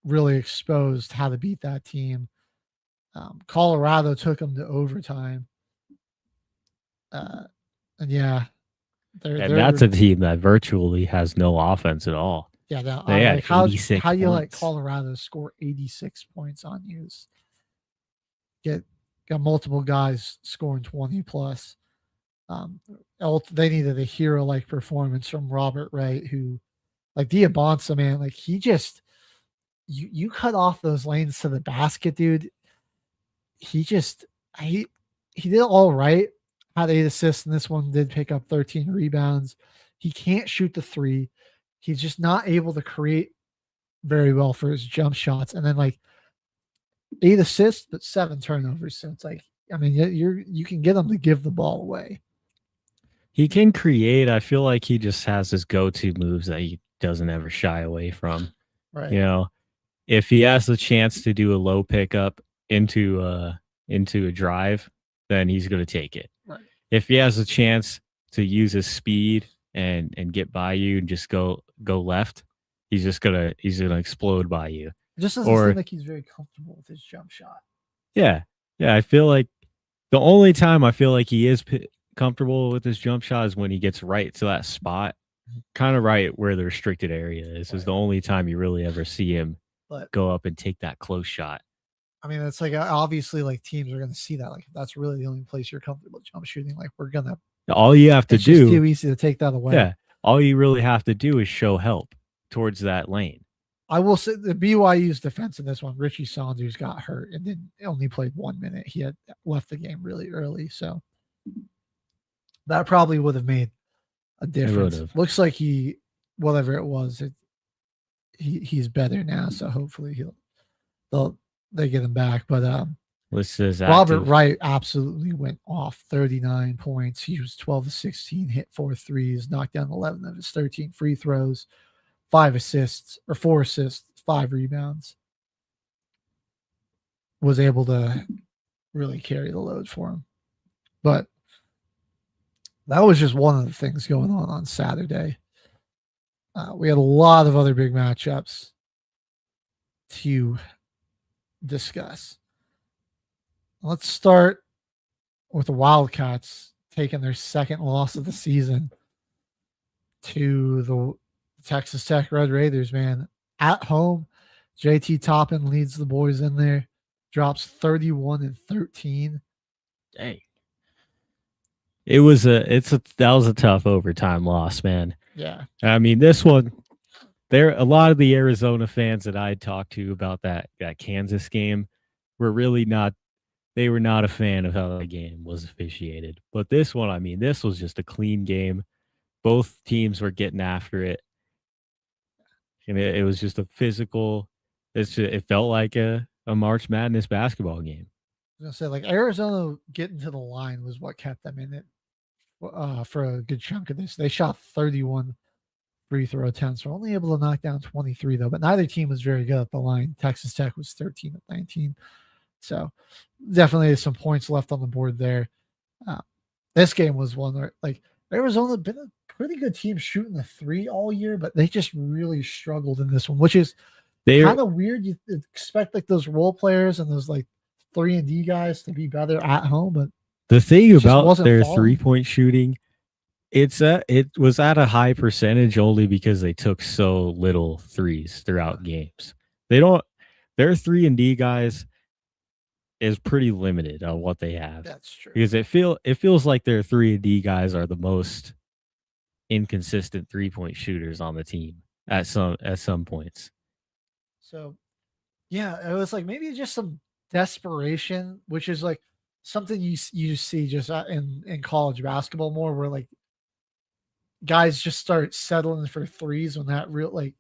really exposed how to beat that team. Colorado took them to overtime. And yeah, that's a team that virtually has no offense at all. Yeah, they had 86 how you points. let Colorado score 86 points on you? Got multiple guys scoring 20 plus. They needed a hero-like performance from Robert Wright, who, like Diabonsa, man, like he just you cut off those lanes to the basket, dude. He did all right. Had 8 assists, and this one did pick up 13 rebounds. He can't shoot the three. He's just not able to create very well for his jump shots. And then like 8 assists, but 7 turnovers. So it's like, I mean, you can get him to give the ball away. He can create. I feel like he just has his go-to moves that he doesn't ever shy away from. Right. You know, if he has the chance to do a low pickup into a drive, then he's going to take it. Right. If he has a chance to use his speed and get by you and just go left, he's gonna explode by you. It just doesn't seem like he's very comfortable with his jump shot. Yeah. I feel like the only time I feel like he is comfortable with his jump shot is when he gets right to that spot, kind of right where the restricted area is. Is the only time you really ever see him go up and take that close shot. I mean, it's like obviously like teams are going to see that. Like if that's really the only place you're comfortable jump shooting, like we're gonna. All you have to it's do. Just too easy to take that away. Yeah. All you really have to do is show help towards that lane. I will say the BYU's defense in this one, Richie Saunders got hurt and then only played 1 minute. He had left the game really early, so that probably would have made a difference. Looks like whatever it was, he's better now. So hopefully they get him back. But Robert Wright absolutely went off. 39 points. He was 12 of 16, hit 4 threes, knocked down 11 of his 13 free throws, 4 assists, 5 rebounds. Was able to really carry the load for him. But that was just one of the things going on Saturday. We had a lot of other big matchups to discuss. Let's start with the Wildcats taking their second loss of the season to the Texas Tech Red Raiders, man. At home, JT Toppin leads the boys in there, drops 31 and 13. Dang. That was a tough overtime loss, man. Yeah. I mean, this one, a lot of the Arizona fans that I talked to about that Kansas game were really not a fan of how the game was officiated. But this one, I mean, this was just a clean game. Both teams were getting after it. And it was just a physical, it felt like a March Madness basketball game. I was going to say, like, Arizona getting to the line was what kept them in it for a good chunk of this. They shot 31 free throw attempts. Were only able to knock down 23, though. But neither team was very good at the line. Texas Tech was 13 of 19. So definitely some points left on the board there. This game was one where, like, Arizona been a pretty good team shooting the three all year, but they just really struggled in this one, which is kind of weird. You expect like those role players and those like 3-and-D guys to be better at home, but the thing about their 3-point shooting, it was at a high percentage only because they took so little threes throughout games. Their 3-and-D guys is pretty limited on what they have. That's true. Because it feels like their 3-and-D guys are the most inconsistent 3-point shooters on the team at some points. So, yeah, it was like maybe just some desperation, which is like something you see just in college basketball more, where like guys just start settling for threes when that really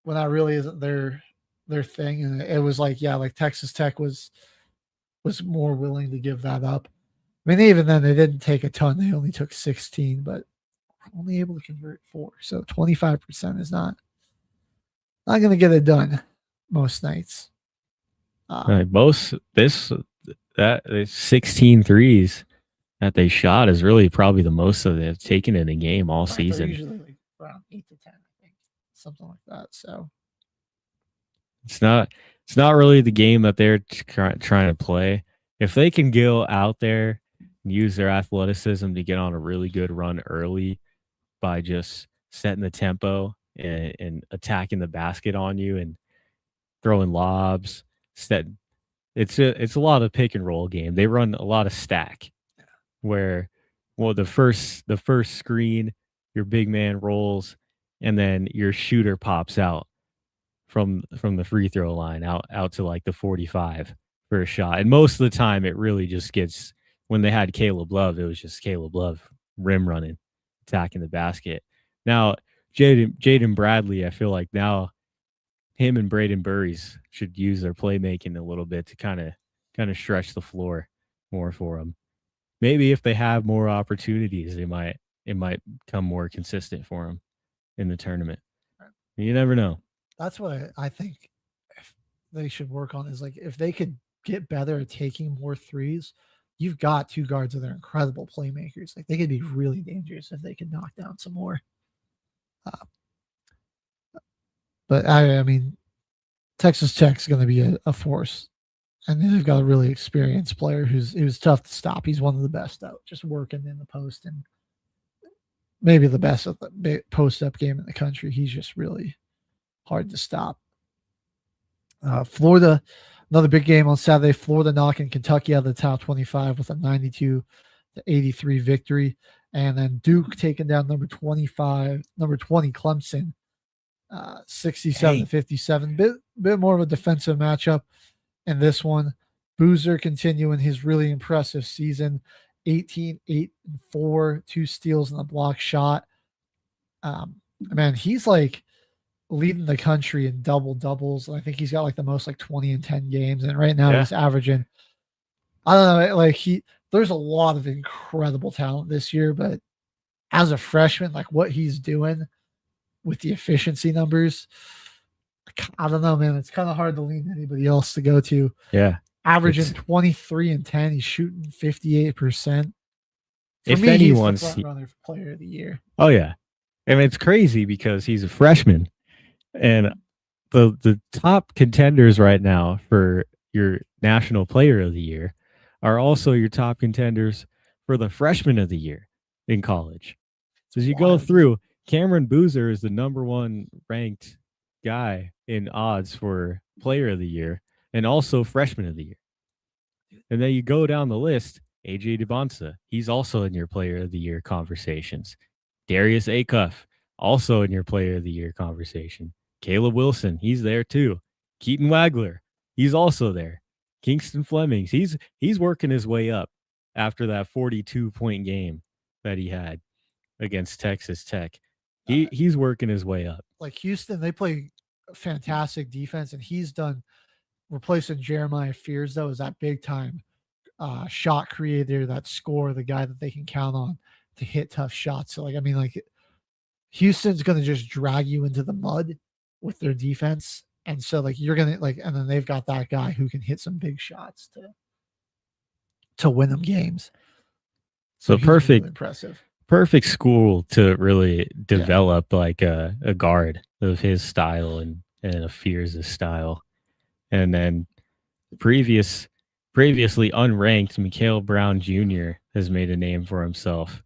isn't their thing. And it was like, yeah, like Texas Tech was more willing to give that up. I mean, even then they didn't take a ton. They only took 16, but only able to convert 4. So 25% is not going to get it done most nights. That 16 threes that they shot is really probably the most that they've taken in a game all season. Usually like around 8 to 10, I think, something like that. So it's not really the game that they're trying to play. If they can go out there and use their athleticism to get on a really good run early by just setting the tempo and attacking the basket on you and throwing lobs, it's a lot of pick and roll game. They run a lot of stack where, well, the first screen, your big man rolls, and then your shooter pops out from the free throw line out to like the 45 for a shot. And most of the time it really just gets, when they had Caleb Love, it was just Caleb Love rim running, attacking the basket. Now, Jaden Bradley, I feel like now him and Braden Burries should use their playmaking a little bit to kind of stretch the floor more for them. Maybe if they have more opportunities, it might become more consistent for them in the tournament. You never know. That's what I think they should work on, is like if they could get better at taking more threes. You've got two guards that are incredible playmakers. Like they could be really dangerous if they could knock down some more. But I mean, Texas Tech's going to be a force, and they've got a really experienced player who's tough to stop. He's one of the best out, just working in the post, and maybe the best at the post-up game in the country. He's just really hard to stop. Florida, another big game on Saturday. Florida knocking Kentucky out of the top 25 with a 92-83 victory. And then Duke taking down number 20 Clemson, 67-57. Bit more of a defensive matchup in this one. Boozer continuing his really impressive season, 18, 8, and 4, 2 steals and a block shot. Man, he's like leading the country in doubles. I think he's got like the most, like 20 and 10 games. And right now he's averaging, I don't know, like there's a lot of incredible talent this year, but as a freshman, like what he's doing with the efficiency numbers, I don't know, man. It's kind of hard to lean anybody else to go to. Yeah. Averaging 23 and 10. He's shooting 58%. If anyone's he's the front runner for player of the year. Oh yeah. I mean, it's crazy because he's a freshman, and the top contenders right now for your national player of the year are also your top contenders for the freshman of the year in college. So as you go through, Cameron Boozer is the number 1 ranked guy in odds for player of the year and also freshman of the year. And then you go down the list, AJ DeBonsa, he's also in your player of the year conversations. Darius Acuff, also in your player of the year conversation. Caleb Wilson, he's there too. Keaton Wagler, he's also there. Kingston Flemings, he's working his way up after that 42-point game that he had against Texas Tech. He's working his way up. Like Houston, they play fantastic defense, and he's done replacing Jeremiah Fears, though, as that big time shot creator, that scorer, the guy that they can count on to hit tough shots. So, like, I mean, like Houston's going to just drag you into the mud with their defense. And so, like, you're going to, like, and then they've got that guy who can hit some big shots to win them games. So perfect, really impressive. Perfect school to really develop like a guard of his style and a Fears' style. And then previously unranked Mikhail Brown Jr. has made a name for himself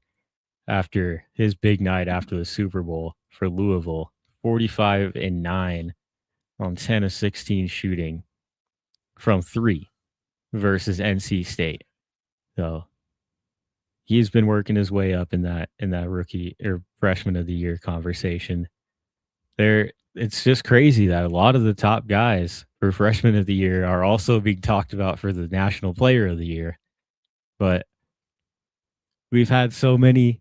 after his big night after the Super Bowl for Louisville, 45-9 on 10 of 16 shooting from 3 versus NC State. So he's been working his way up in that rookie or freshman of the year conversation. They're it's just crazy that a lot of the top guys for freshman of the year are also being talked about for the national player of the year. But we've had so many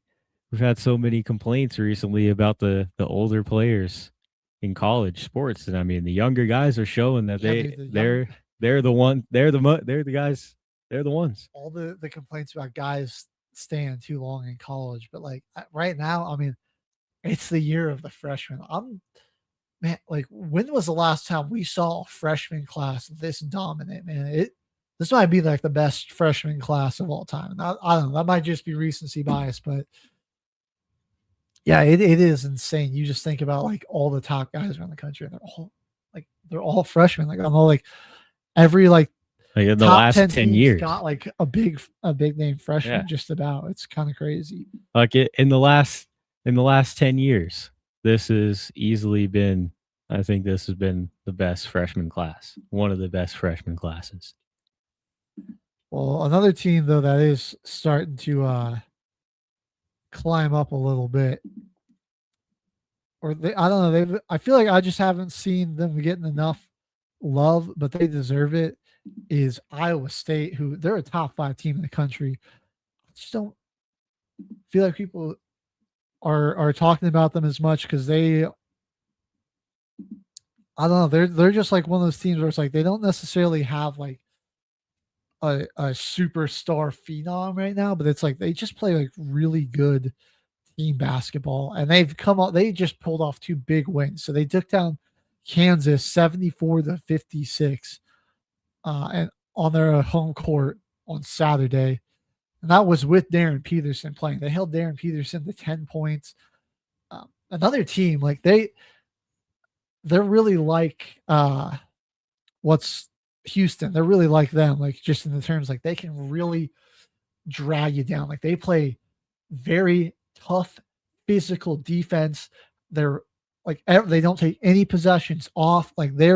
complaints recently about the older players in college sports, and I mean the younger guys are showing that Yeah, dude, they're the guys, they're the ones. all the complaints about guys staying too long in college, but like right now, I mean, it's the year of the freshman. Man, like when was the last time we saw a freshman class this dominant, man? This might be like the best freshman class of all time. I don't know. That might just be recency bias, but yeah, it is insane. You just think about like all the top guys around the country, and they're all freshmen. Like I don't know, like every like in the top last 10 teams years got like a big name freshman. Just about. It's kind of crazy. Like in the last 10 years, this has easily been, I think this has been the best freshman class, one of the best freshman classes. Well, another team though that is starting to climb up a little bit, or I don't know. I feel like I just haven't seen them getting enough love, but they deserve it. Is Iowa State, who they're a top 5 team in the country. I just don't feel like people are talking about them as much because I don't know. They're just like one of those teams where it's like they don't necessarily have like a superstar phenom right now, but it's like they just play like really good team basketball, and they just pulled off 2 big wins. So they took down Kansas 74-56 and on their home court on Saturday. And that was with Darren Peterson playing. They held Darren Peterson to 10 points. Another team, like they're really like what's Houston. They're really like them, like just in the terms like they can really drag you down. Like they play very tough physical defense. They're like they don't take any possessions off. Like they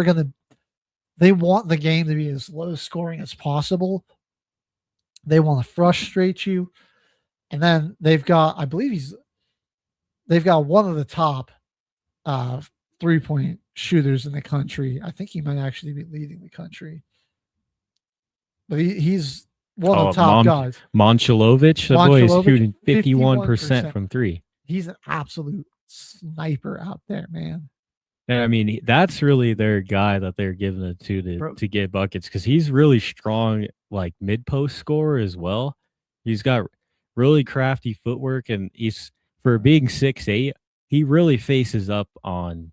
want the game to be as low scoring as possible. They want to frustrate you. And then they've got, I believe they've got one of the top 3-point shooters in the country. I think he might actually be leading the country. But he's one of the top guys. Monchalovic, the boy is shooting 51% from 3. He's an absolute sniper out there, man. And I mean, that's really their guy that they're giving it to get buckets, because he's really strong, like mid-post scorer as well. He's got really crafty footwork, and he's, for being 6'8", he really faces up on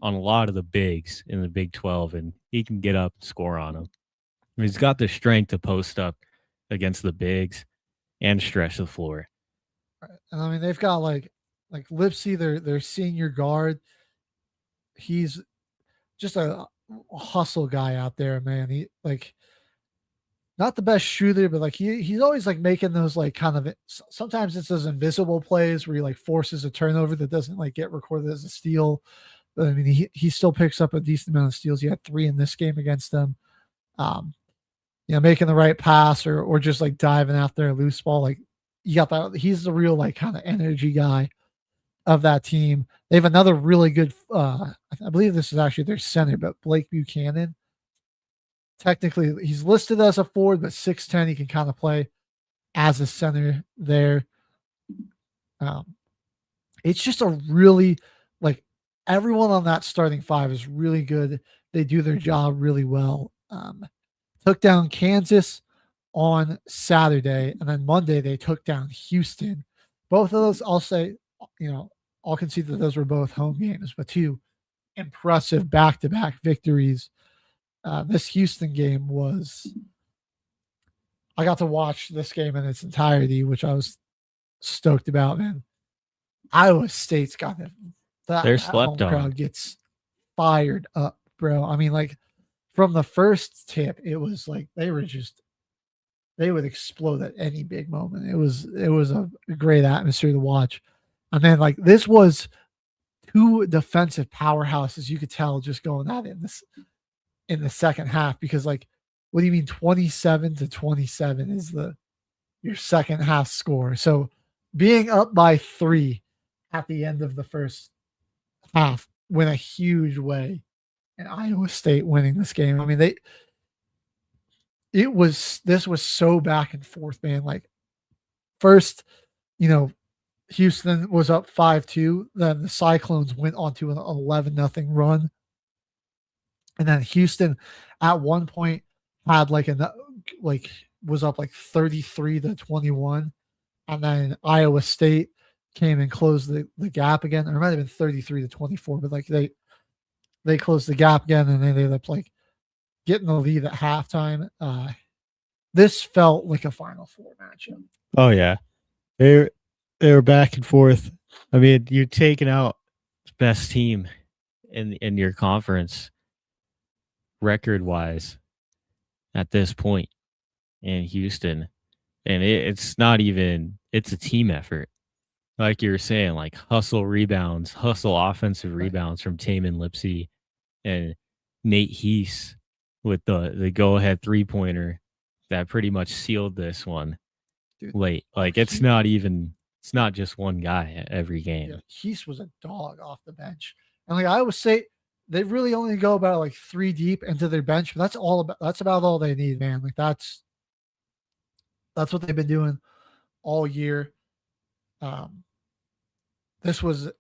a lot of the bigs in the Big 12, and he can get up and score on them. I mean, he's got the strength to post up against the bigs and stretch the floor. And I mean, they've got like Lipsy, their senior guard. He's just a hustle guy out there, man. He like not the best shooter, but like he's always like making those like kind of, sometimes it's those invisible plays where he like forces a turnover that doesn't like get recorded as a steal. But I mean, he still picks up a decent amount of steals. He had 3 in this game against them. Making the right pass or just like diving after a loose ball. Like you got that. He's the real like kind of energy guy of that team. They have another really good, I believe this is actually their center, but Blake Buchanan. Technically, he's listed as a forward, but 6'10", he can kind of play as a center there. It's just a really, like, everyone on that starting 5 is really good. They do their job really well. Took down Kansas on Saturday, and then Monday they took down Houston. Both of those, I'll say, I'll concede that those were both home games, but 2 impressive back-to-back victories. This Houston game I got to watch this game in its entirety, which I was stoked about, man. Iowa State's got it. They're slept on. Crowd gets fired up, bro. I mean, like from the first tip, it was like they would explode at any big moment. It was a great atmosphere to watch. And then like this was 2 defensive powerhouses, you could tell, just going at it in the second half, because like, what do you mean 27-27 is your second half score? So being up by 3 at the end of the first half went a huge way in Iowa State winning this game. I mean, this was so back and forth, man. Like first, Houston was up 5-2. Then the Cyclones went on to an 11-0 run. And then Houston at one point had was up like 33-21. And then Iowa State came and closed the gap again. Or it might have been 33-24, but like they closed the gap again, and then they ended up like getting the lead at halftime. This felt like a Final Four matchup. Oh yeah, they were back and forth. I mean, you're taking out the best team in your conference record wise at this point in Houston, and it's not even, it's a team effort. Like you were saying, like hustle offensive rebounds from Taman Lipsey and Nate Heese with the go ahead 3-pointer that pretty much sealed this one. Dude, late. Like it's not just one guy every game. Yeah, Heese was a dog off the bench. And like I would say, they really only go about like 3 deep into their bench, but that's about all they need, man. Like that's what they've been doing all year. This was a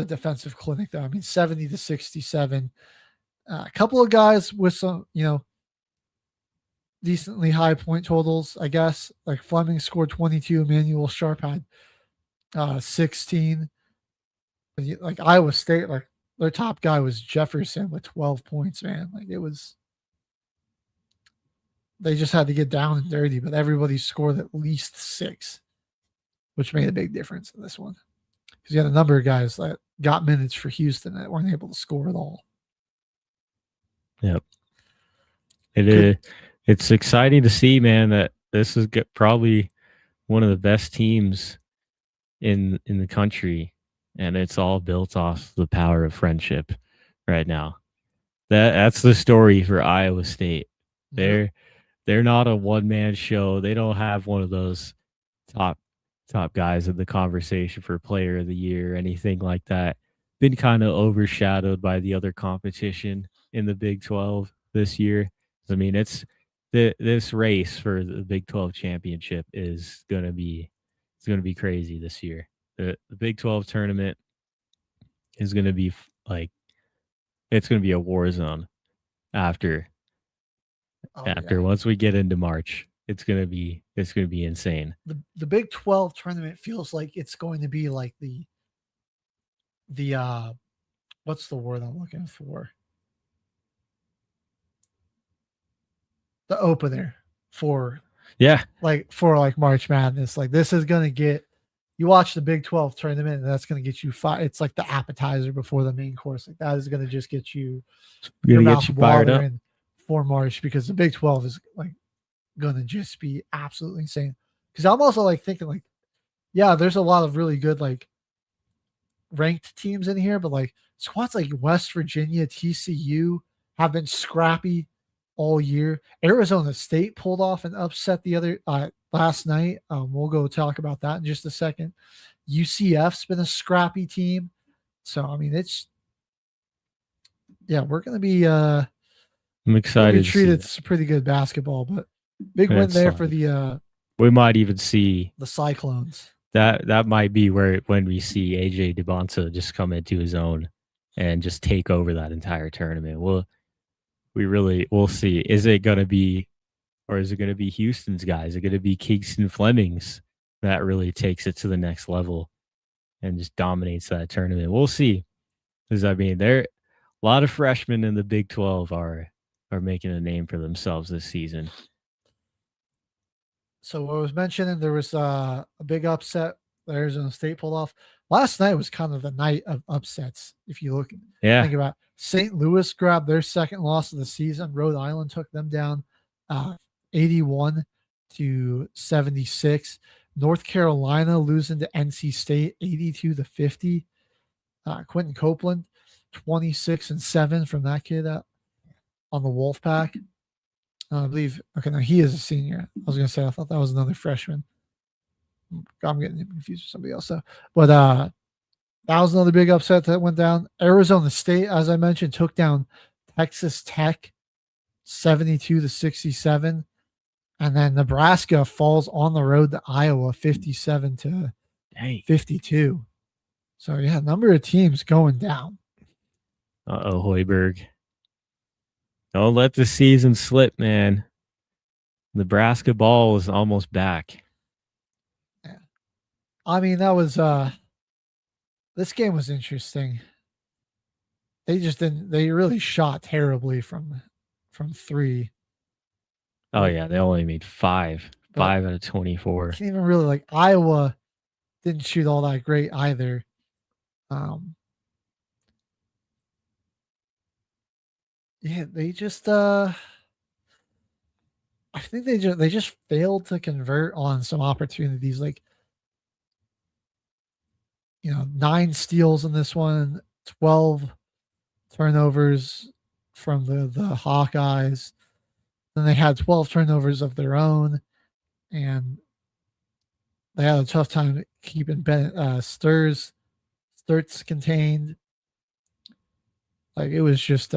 defensive clinic though. I mean, 70-67. A couple of guys with some, decently high point totals, I guess. Like Fleming scored 22, Emmanuel Sharp had 16. Like Iowa State, like their top guy was Jefferson with 12 points, man. Like they just had to get down and dirty, but everybody scored at least 6, which made a big difference in this one. Because you had a number of guys that got minutes for Houston that weren't able to score at all. Yep. It's exciting to see, man, that this is probably one of the best teams in the country, and it's all built off the power of friendship right now. That's the story for Iowa State. They're not a one-man show. They don't have one of those top guys in the conversation for player of the year or anything like that. Been kind of overshadowed by the other competition in the Big 12 this year. I mean, it's this race for the Big 12 championship is going to be crazy this year. The Big 12 tournament is going to be like, it's going to be a war zone after once we get into March. It's gonna be insane. The Big 12 tournament feels like it's going to be like the what's the word I'm looking for? The opener for March Madness. Like this is gonna get you watch the Big 12 tournament, and that's gonna get you it's like the appetizer before the main course. Like that is gonna just get you fired up for March, because the Big 12 is like gonna just be absolutely insane. Because I'm also like thinking like, yeah, there's a lot of really good like ranked teams in here, but like squads like West Virginia, TCU have been scrappy all year. Arizona State pulled off an upset the other last night. We'll go talk about that in just a second. UCF's been a scrappy team, so I mean we're gonna be I'm excited. Treated some pretty good basketball, but big win there for the we might even see the Cyclones. That might be when we see AJ DeBonta just come into his own and just take over that entire tournament. We'll see. Is it going to be Houston's guys? Is it going to be Kingston Fleming's that really takes it to the next level and just dominates that tournament? We'll see. Because I mean, a lot of freshmen in the Big 12 are making a name for themselves this season. So I was mentioning there was a big upset that Arizona State pulled off. Last night was kind of the night of upsets. If you think about it. St. Louis grabbed their second loss of the season. Rhode Island took them down 81-76. North Carolina losing to NC State 82-50. Quentin Copeland 26-7 from that kid on the Wolfpack. I believe. Okay, now he is a senior. I was going to say I thought that was another freshman. I'm getting confused with somebody else. But That was another big upset that went down. Arizona State, as I mentioned, took down Texas Tech 72-67. And then Nebraska falls on the road to Iowa 57-52. So, yeah, number of teams going down. Uh-oh, Hoiberg. Don't let the season slip, man. Nebraska ball is almost back. Yeah. I mean, that was this game was interesting. They just didn't they really shot terribly from 3. Oh yeah, they only made 5. 5 out of 24. Can't even really like Iowa didn't shoot all that great either. Yeah, they just I think they just failed to convert on some opportunities, like 9 steals in this one, 12 turnovers from the Hawkeyes. Then they had 12 turnovers of their own, and they had a tough time keeping Sturts contained. Like it was just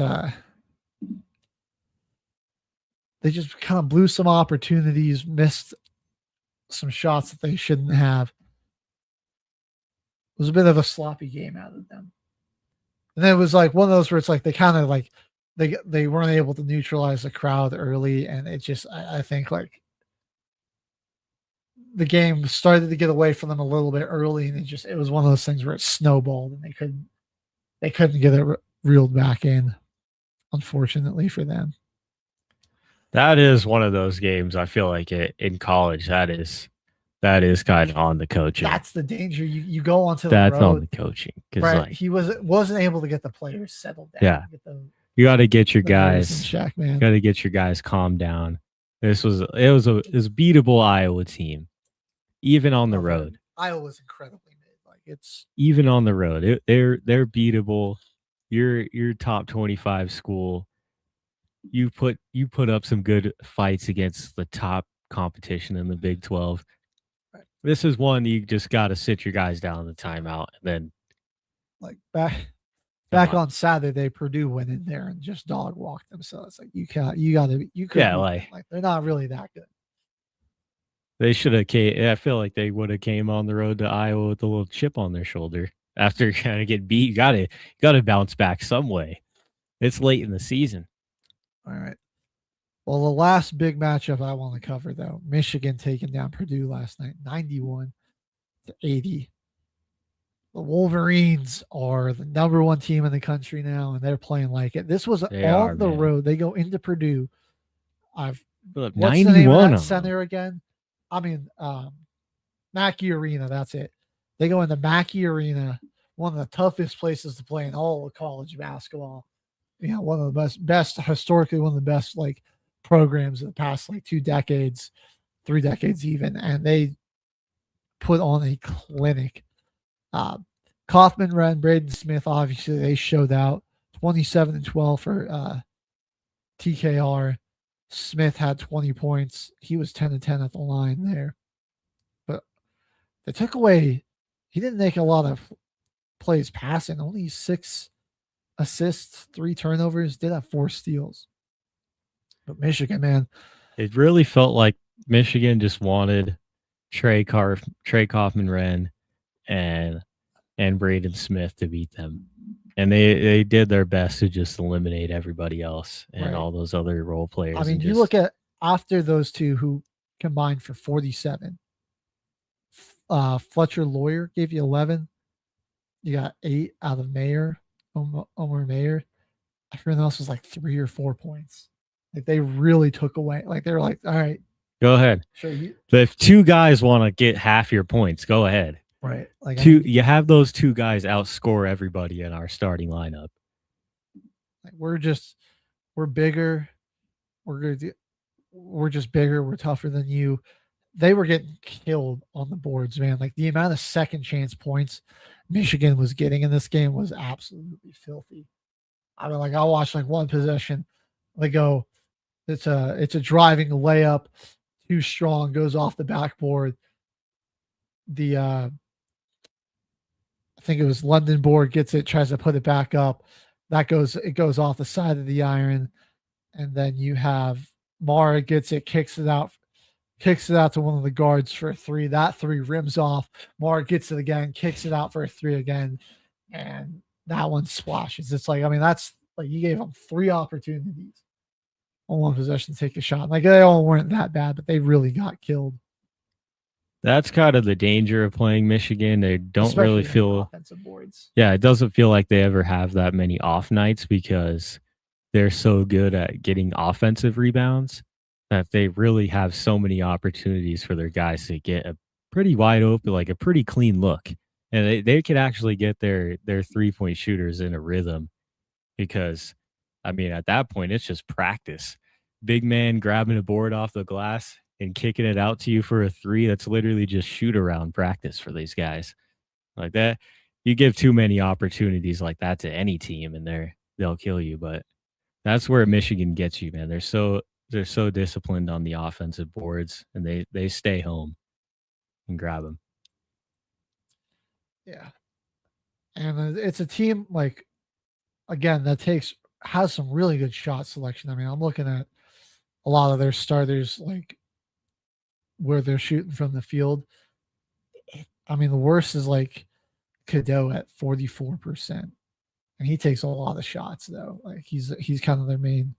they just kind of blew some opportunities, missed some shots that they shouldn't have. It was a bit of a sloppy game out of them. And then it was like one of those where it's like they kind of like they weren't able to neutralize the crowd early, and it just I think like the game started to get away from them a little bit early, and it was one of those things where it snowballed and they couldn't get it reeled back in, unfortunately for them. That is one of those games I feel like in college that is kind of on the coaching. That's the danger. You go onto the road. That's on the coaching because right. Like, he wasn't able to get the players settled down. Yeah, you got to get your guys in check, man. You got to get your guys calmed down. It was a beatable Iowa team, even on the road. Iowa's incredibly mid. Like it's even on the road. They're beatable. You're top 25 school. You put up some good fights against the top competition in the Big 12. Right. This is one you just got to sit your guys down in the timeout, and then like back on Saturday, Purdue went in there and just dog walked them. So it's like you could like they're not really that good. They should have came. I feel like they would have came on the road to Iowa with a little chip on their shoulder after kind of get beat. You gotta bounce back some way. It's late in the season. All right. Well, the last big matchup I want to cover, though, Michigan taking down Purdue last night, 91-80. The Wolverines are the number 1 team in the country now, and they're playing like it. This was on the road. They go into Purdue. What's 91 the name of that center again? I mean, Mackey Arena. That's it. They go into Mackey Arena, one of the toughest places to play in all of college basketball. One of the best historically, one of the best like programs of the past like 2 decades, 3 decades even, and they put on a clinic. Kaufman, Wren, Braden Smith, obviously they showed out. 27-12 for TKR. Smith had 20 points. He was 10-10 at the line there. But they took away, he didn't make a lot of plays passing, only 6 assists, 3 turnovers, did have 4 steals. But Michigan, man. It really felt like Michigan just wanted Trey Kaufman-Wren and Braden Smith to beat them. And they did their best to just eliminate everybody else and all those other role players. I mean, you look at after those two who combined for 47. Fletcher Lawyer gave you 11. You got 8 out of Mayer, Omar Mayer. Everyone else was like 3 or 4 points. Like they really took away. Like they were like, all right. Go ahead. Sure. If 2 guys want to get half your points, go ahead. Right. Like you have those 2 guys outscore everybody in our starting lineup. Like we're bigger. We're just bigger. We're tougher than you. They were getting killed on the boards, man. Like the amount of second chance points Michigan was getting in this game was absolutely filthy. I mean, like I watched like one possession. They go, it's a driving layup, too strong, goes off the backboard. I think it was Londonborg gets it, tries to put it back up. It goes off the side of the iron. And then you have Mara gets it, kicks it out to one of the guards for a three. That three rims off. Mara gets it again, kicks it out for a three again. And that one splashes. It's like, I mean, that's like you gave them 3 opportunities on one possession to take a shot. Like they all weren't that bad, but they really got killed. That's kind of the danger of playing Michigan. They don't Especially really in feel offensive boards. Yeah, it doesn't feel like they ever have that many off nights because they're so good at getting offensive rebounds that they really have so many opportunities for their guys to get a pretty wide open, like a pretty clean look. And they could actually get their 3-point shooters in a rhythm because, I mean, at that point, it's just practice. Big man grabbing a board off the glass and kicking it out to you for a three. That's literally just shoot around practice for these guys. Like that, you give too many opportunities like that to any team and they'll kill you. But that's where Michigan gets you, man. They're so disciplined on the offensive boards and they stay home and grab them. Yeah. And it's a team like again that has some really good shot selection. I mean, I'm looking at a lot of their starters, like where they're shooting from the field. I mean, the worst is like Cadeau at 44%, and he takes a lot of shots though. Like he's kind of their main.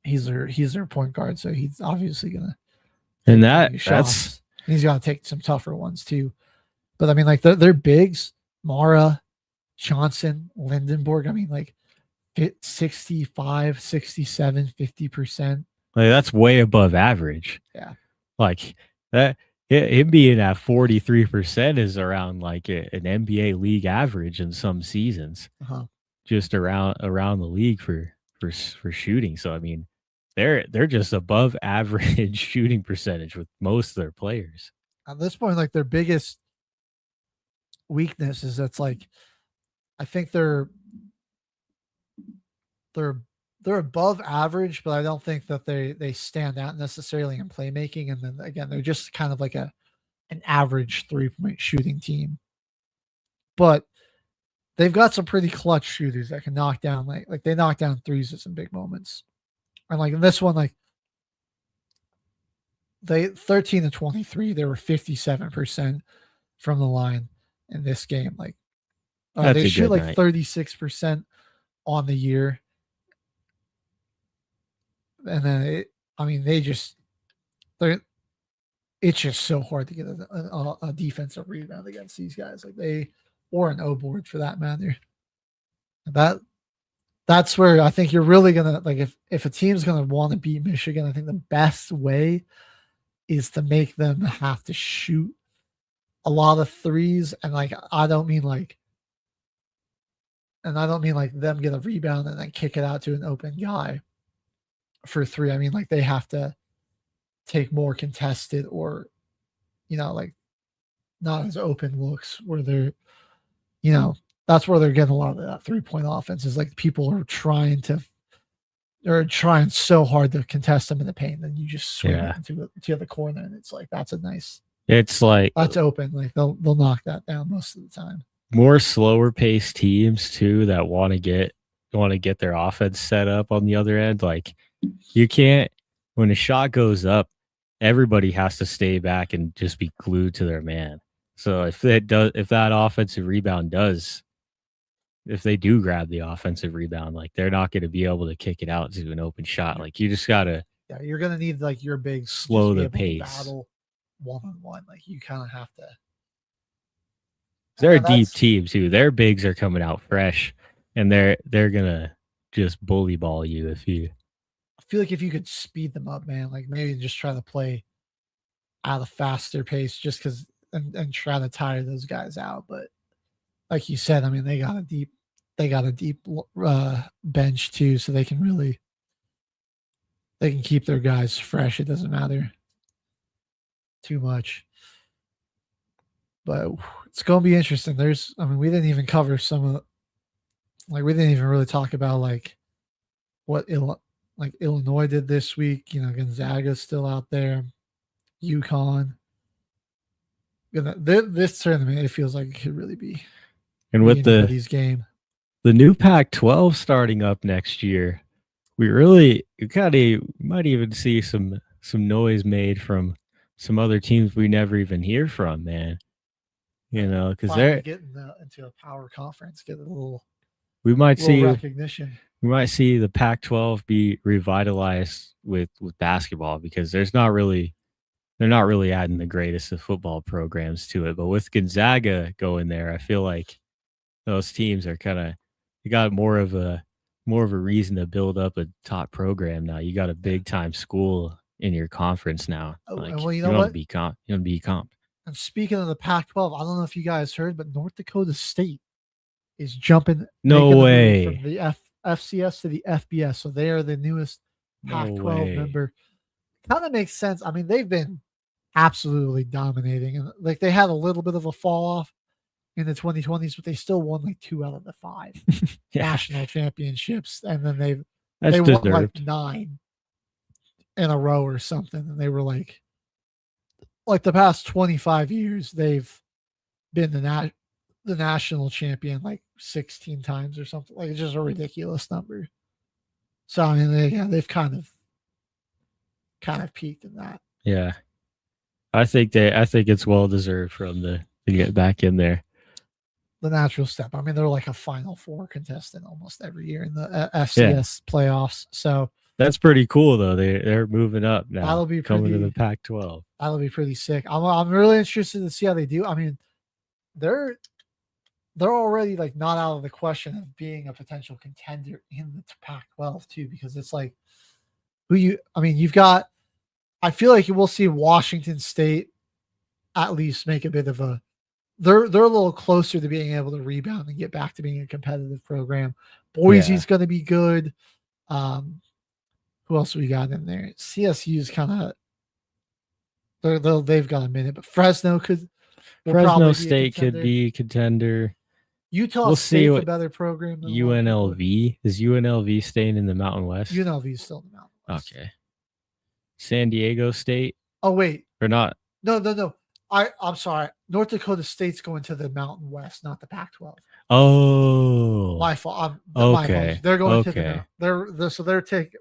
He's their point guard, so he's obviously gonna. And that's he's gonna take some tougher ones too. But I mean, like they're bigs, Mara, Johnson, Lindenborg. I mean, like 65, 67, 50%. Like that's way above average. Yeah. Like that him being at 43% is around like an NBA league average in some seasons. Uh-huh. Just around the league for shooting. So I mean, they're just above average shooting percentage with most of their players. At this point, like their biggest weakness is that's like I think they're above average, but I don't think that they stand out necessarily in playmaking. And then again, they're just kind of like an average 3-point shooting team. But they've got some pretty clutch shooters that can knock down like they knock down threes at some big moments. And like in this one, like they 13 to 23, they were 57% from the line in this game. Like they shoot like night. 36% on the year. And then it's just so hard to get a defensive rebound against these guys. Like or an O board for that matter. That's where I think you're really gonna like if a team's gonna want to beat Michigan, I think the best way is to make them have to shoot a lot of threes. And like I don't mean like them get a rebound and then kick it out to an open guy for three. I mean, like they have to take more contested or, like not as open looks where they're, that's where they're getting a lot of that 3-point offense is like people are trying so hard to contest them in the paint. Then you just swing it into the corner and it's like, that's that's open. Like they'll knock that down most of the time. More slower paced teams too that want to get their offense set up on the other end. Like you can't, when a shot goes up, everybody has to stay back and just be glued to their man. So if that offensive rebound if they do grab the offensive rebound, like they're not going to be able to kick it out to an open shot. Like you just gotta, you're gonna need like your big slow the pace, battle one-on-one. Like you kind of have to. They're a deep team too. Their bigs are coming out fresh, and they're gonna just bully ball you if you. I feel like if you could speed them up, man, like maybe just try to play at a faster pace, just because and try to tire those guys out. But like you said, I mean, they got a deep bench too, so they can keep their guys fresh. It doesn't matter too much. But it's going to be interesting. We didn't even cover we didn't even really talk about like what Illinois did this week. Gonzaga's still out there, UConn. This tournament, it feels like it could really be And with anybody's game. the new Pac-12 starting up next year, we might even see some noise made from some other teams we never even hear from, man. You know, because Finally getting into a power conference, get a little we might see recognition. We might see the Pac-12 be revitalized with basketball because they're not really adding the greatest of football programs to it. But with Gonzaga going there, I feel like those teams are you got more of a reason to build up a top program now. You got a big time school in your conference now. And well, you know what? You want to be comp. And speaking of the Pac-12, I don't know if you guys heard, but North Dakota State is jumping. No way. From the FCS to the FBS, so they are the newest Pac-12 member. Kind of makes sense. I mean, they've been absolutely dominating, and like they had a little bit of a fall off in the 2020s, but they still won like 2 out of the 5 national championships, and then they won like 9 in a row or something, and they were like the past 25 years they've been the national champion like 16 times or something. Like, it's just a ridiculous number. So I mean, they've kind of peaked in that. Yeah, I think it's well deserved for them to get back in there. The natural step. I mean, they're like a Final Four contestant almost every year in the FCS playoffs. So that's pretty cool, though. They're moving up now. That'll be coming to the Pac-12. That'll be pretty sick. I'm really interested to see how they do. I mean, they're already like not out of the question of being a potential contender in the Pac-12 too, because it's like you've got. I feel like you will see Washington State at least make a bit of a. They're a little closer to being able to rebound and get back to being a competitive program. Boise's going to be good. Who else we got in there? CSU's kind of they've got a minute, but Fresno State could be a contender. Utah State's a better program than UNLV. Is UNLV staying in the Mountain West? UNLV is still in the Mountain West. Okay. San Diego State. Oh wait, or not? No. I'm sorry. North Dakota State's going to the Mountain West, not the Pac-12. Oh, my fault. Okay, they're going to they're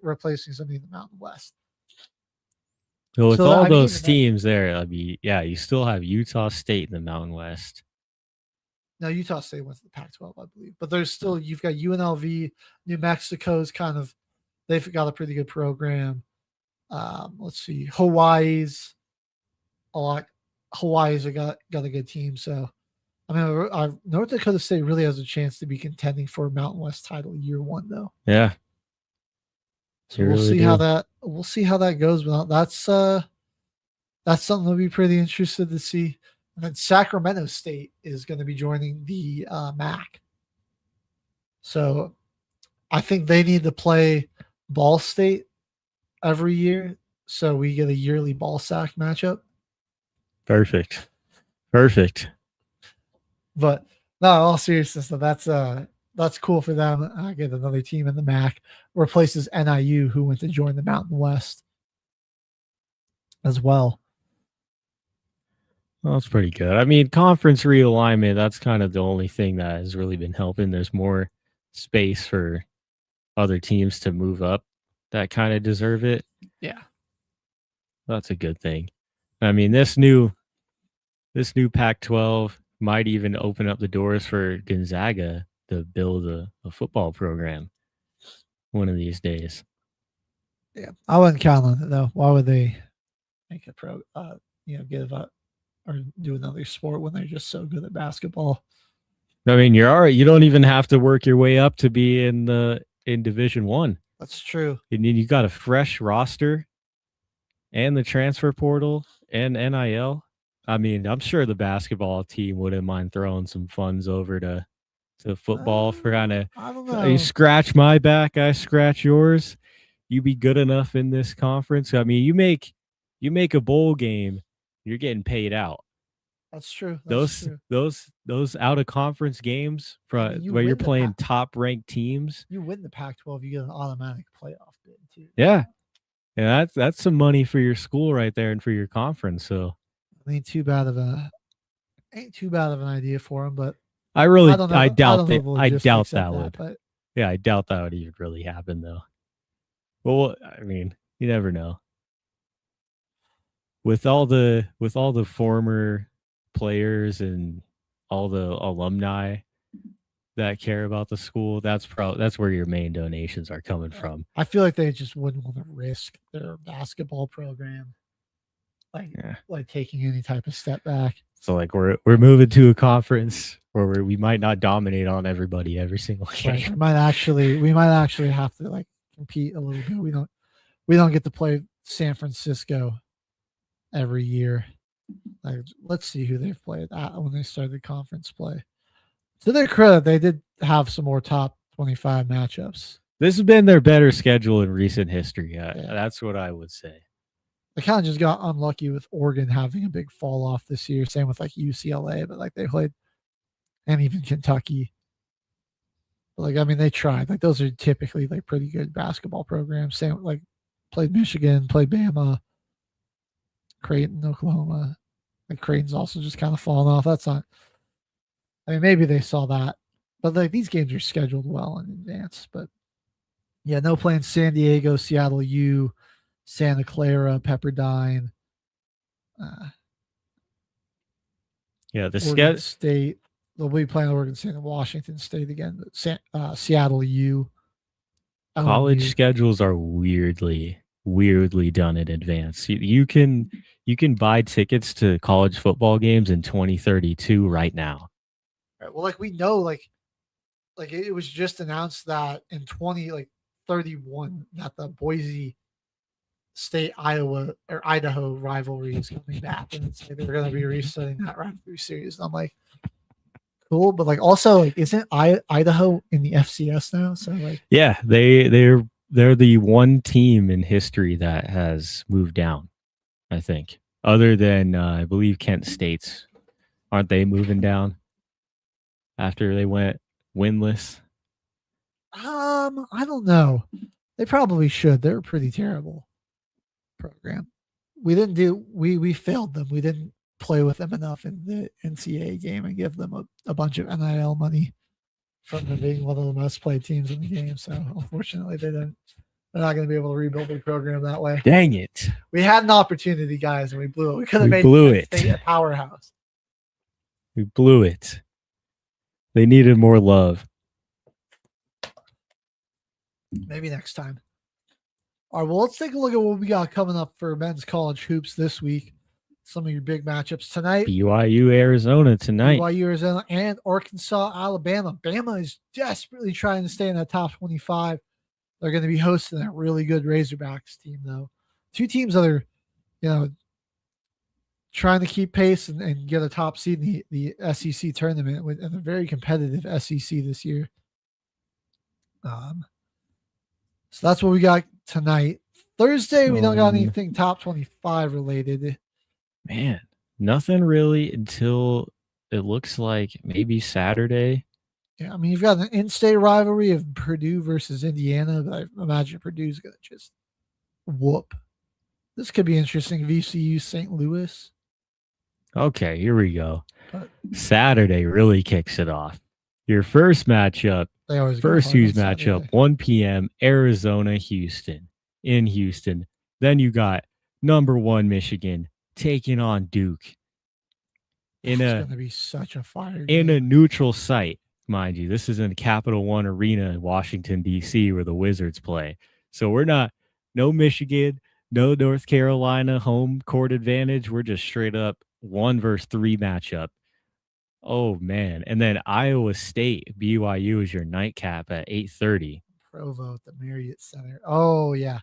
replacing somebody in the Mountain West. So with all those teams there, I mean, you still have Utah State in the Mountain West. No, Utah State went to the Pac-12, I believe. But there's still, you've got UNLV, New Mexico's they've got a pretty good program. Let's see, Hawaii's got a good team. So, I mean, North Dakota State really has a chance to be contending for a Mountain West title year one, though. Yeah. So we'll see how that goes. But that's something to be pretty interested to see. And then Sacramento State is going to be joining the MAC. So I think they need to play Ball State every year, so we get a yearly Ball Sac matchup. Perfect. But no, in all seriousness, that's cool for them. I get another team in the MAC, replaces NIU, who went to join the Mountain West as well. Well, that's pretty good. I mean, conference realignment, that's kind of the only thing that has really been helping. There's more space for other teams to move up that kind of deserve it. Yeah. That's a good thing. I mean, this new Pac-12 might even open up the doors for Gonzaga to build a football program one of these days. Yeah, I wouldn't count on it though. Why would they make a give up or do another sport when they're just so good at basketball? I mean, you're all right. You don't even have to work your way up to be in Division I. That's true. And you got a fresh roster and the transfer portal and NIL. I mean, I'm sure the basketball team wouldn't mind throwing some funds over to football for kind of, I don't know. You scratch my back, I scratch yours. You be good enough in this conference. I mean, you make a bowl game, you're getting paid out. That's true. Those out of conference games where you're playing top ranked teams. You win the Pac-12, you get an automatic playoff bid too. Yeah. And that's some money for your school right there and for your conference. So I mean, too bad of a ain't too bad of an idea for him, but I don't know. I doubt don't know that. the I doubt logistics of that would. But Yeah, I doubt that would even really happen though. Well, I mean, you never know. With all the former players and all the alumni that care about the school, that's where your main donations are coming from. I feel like they just wouldn't want to risk their basketball program, like taking any type of step back. So like we're moving to a conference where we might not dominate on everybody every single game. Right. We might actually have to like compete a little bit. We don't get to play San Francisco every year. Like, let's see who they've played when they started conference play. To their credit, they did have some more top 25 matchups. This has been their better schedule in recent history. That's what I would say. They kind of just got unlucky with Oregon having a big fall off this year. Same with like UCLA, but like they played, and even Kentucky. But like, I mean, they tried. Like those are typically like pretty good basketball programs. Same like played Michigan, played Bama, Creighton, Oklahoma. Like Creighton's also just kind of fallen off. That's not. I mean, maybe they saw that, but like these games are scheduled well in advance. But yeah, no playing San Diego, Seattle U, Santa Clara, Pepperdine. Yeah, the Oregon State. They'll be playing Oregon State and Washington State again. But Seattle U. College schedules are weirdly done in advance. You can buy tickets to college football games in 2032 right now. Right. Well, like we know, like it was just announced that in 2031 that the Boise State Idaho rivalry is coming back, and they're going to be restarting that rivalry series. And I'm like, cool, but like also like isn't Idaho in the FCS now? So like yeah, they're the one team in history that has moved down. I think other than I believe Kent State's, aren't they moving down after they went winless? I don't know. They probably should. They're a pretty terrible program. We failed them. We didn't play with them enough in the NCAA game and give them a bunch of NIL money from them being one of the most played teams in the game. So unfortunately, they're not going to be able to rebuild their program that way. Dang it! We had an opportunity, guys, and we blew it. We could have made State a powerhouse. We blew it. They needed more love. Maybe next time. All right, well, let's take a look at what we got coming up for men's college hoops this week. Some of your big matchups tonight. BYU, Arizona tonight. BYU, Arizona, and Arkansas, Alabama. Bama is desperately trying to stay in that top 25. They're going to be hosting that really good Razorbacks team, though. Two teams that are, trying to keep pace and get a top seed in the SEC tournament in a very competitive SEC this year. So that's what we got tonight. Thursday, we don't got anything top 25 related. Man, nothing really until it looks like maybe Saturday. Yeah, I mean, you've got an in-state rivalry of Purdue versus Indiana, but I imagine Purdue's going to just whoop. This could be interesting. VCU, St. Louis. Okay, here we go. Saturday really kicks it off. Your first matchup, first Hughes matchup, 1 p.m., Arizona, Houston, in Houston. Then you got number 1 Michigan taking on Duke. It's going to be such a fire in game. a neutral site, mind you. This is in Capital One Arena in Washington, D.C., where the Wizards play. So we're not, no Michigan, no North Carolina home court advantage. We're just straight up 1 versus 3 matchup. Oh, man. And then Iowa State, BYU is your nightcap at 8:30. Provo at the Marriott Center. Oh, yeah.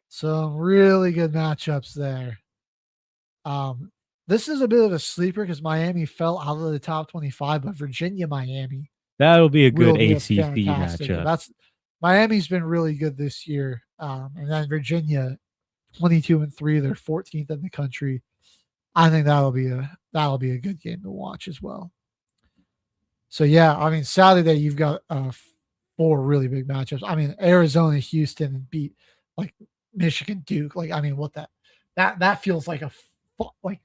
Some really good matchups there. This is a bit of a sleeper because Miami fell out of the top 25, but Virginia, Miami. That'll be a good ACC matchup. Miami's been really good this year. And then Virginia, 22-3, they're 14th in the country. I think that'll be a good game to watch as well. So yeah, I mean Saturday you've got 4 really big matchups. I mean Arizona, Houston beat like Michigan, Duke. Like I mean what that feels like a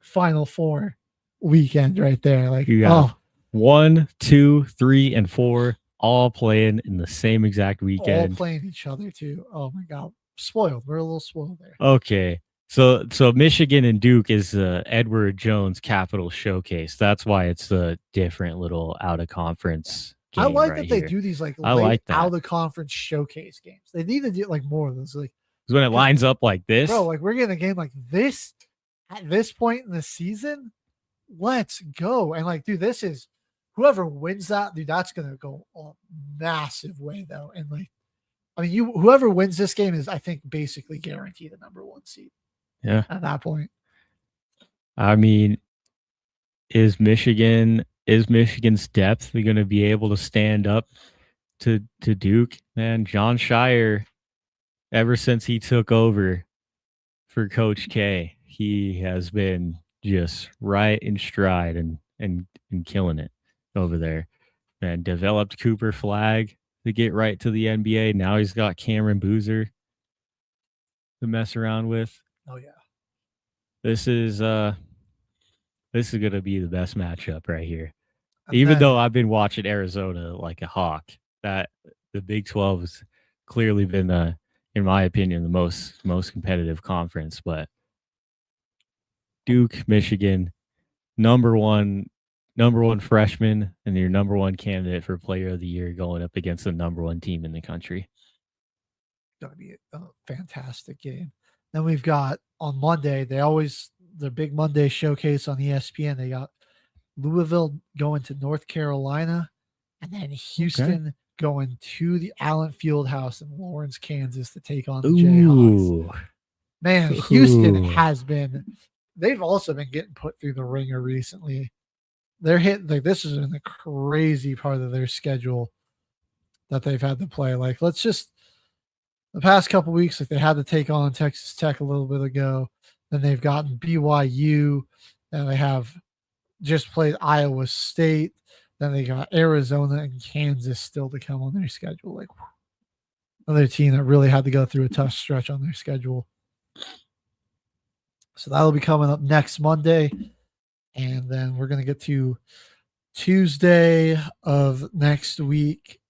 Final Four weekend right there. Like, You got 1, 2, 3, and 4 all playing in the same exact weekend. All playing each other too. Oh my God. Spoiled. We're a little spoiled there. Okay. So Michigan and Duke is the Edward Jones Capital Showcase. That's why it's the different little out of conference game. I like right that they here. do these like I late like that. out of conference showcase games. They need to do like more of those. Like when it lines up like this. Bro, like we're getting a game like this at this point in the season. Let's go. And like, dude, this is whoever wins that, dude, that's gonna go a massive way though. And like, I mean, whoever wins this game is, I think, basically guaranteed the number 1 seed. Yeah. At that point. I mean, is Michigan's depth going to be able to stand up to Duke? Man, John Shire, ever since he took over for Coach K, he has been just right in stride and killing it over there. And developed Cooper Flagg to get right to the NBA. Now he's got Cameron Boozer to mess around with. Oh yeah. This is going to be the best matchup right here. Even though I've been watching Arizona like a hawk, that the Big 12 has clearly been in my opinion, the most competitive conference. But Duke, Michigan, number one freshman, and your number 1 candidate for Player of the Year going up against the number 1 team in the country. Going to be a fantastic game. Then we've got on Monday, the big Monday showcase on ESPN. They got Louisville going to North Carolina, and then Houston going to the Allen Fieldhouse in Lawrence, Kansas to take on the Jayhawks. Man, Houston they've also been getting put through the ringer recently. They're hitting, like, this is in the crazy part of their schedule that they've had to play. Like, the past couple weeks, like they had to take on Texas Tech a little bit ago. Then they've gotten BYU, and they have just played Iowa State. Then they got Arizona and Kansas still to come on their schedule. Like, another team that really had to go through a tough stretch on their schedule. So that'll be coming up next Monday. And then we're going to get to Tuesday of next week.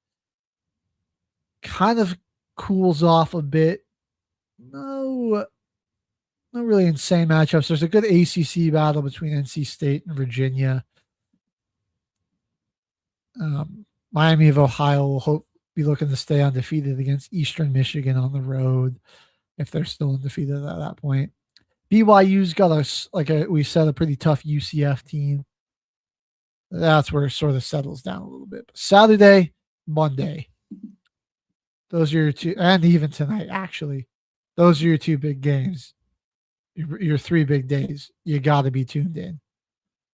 Kind of cools off a bit. No really insane matchups. There's a good ACC battle between NC State and Virginia. Miami of Ohio will be looking to stay undefeated against Eastern Michigan on the road if they're still undefeated at that point. BYU's got we said, a pretty tough UCF team. That's where it sort of settles down a little bit. But Saturday, Monday, those are your two, and even tonight, actually, those are your 2 big games. Your 3 big days. You got to be tuned in.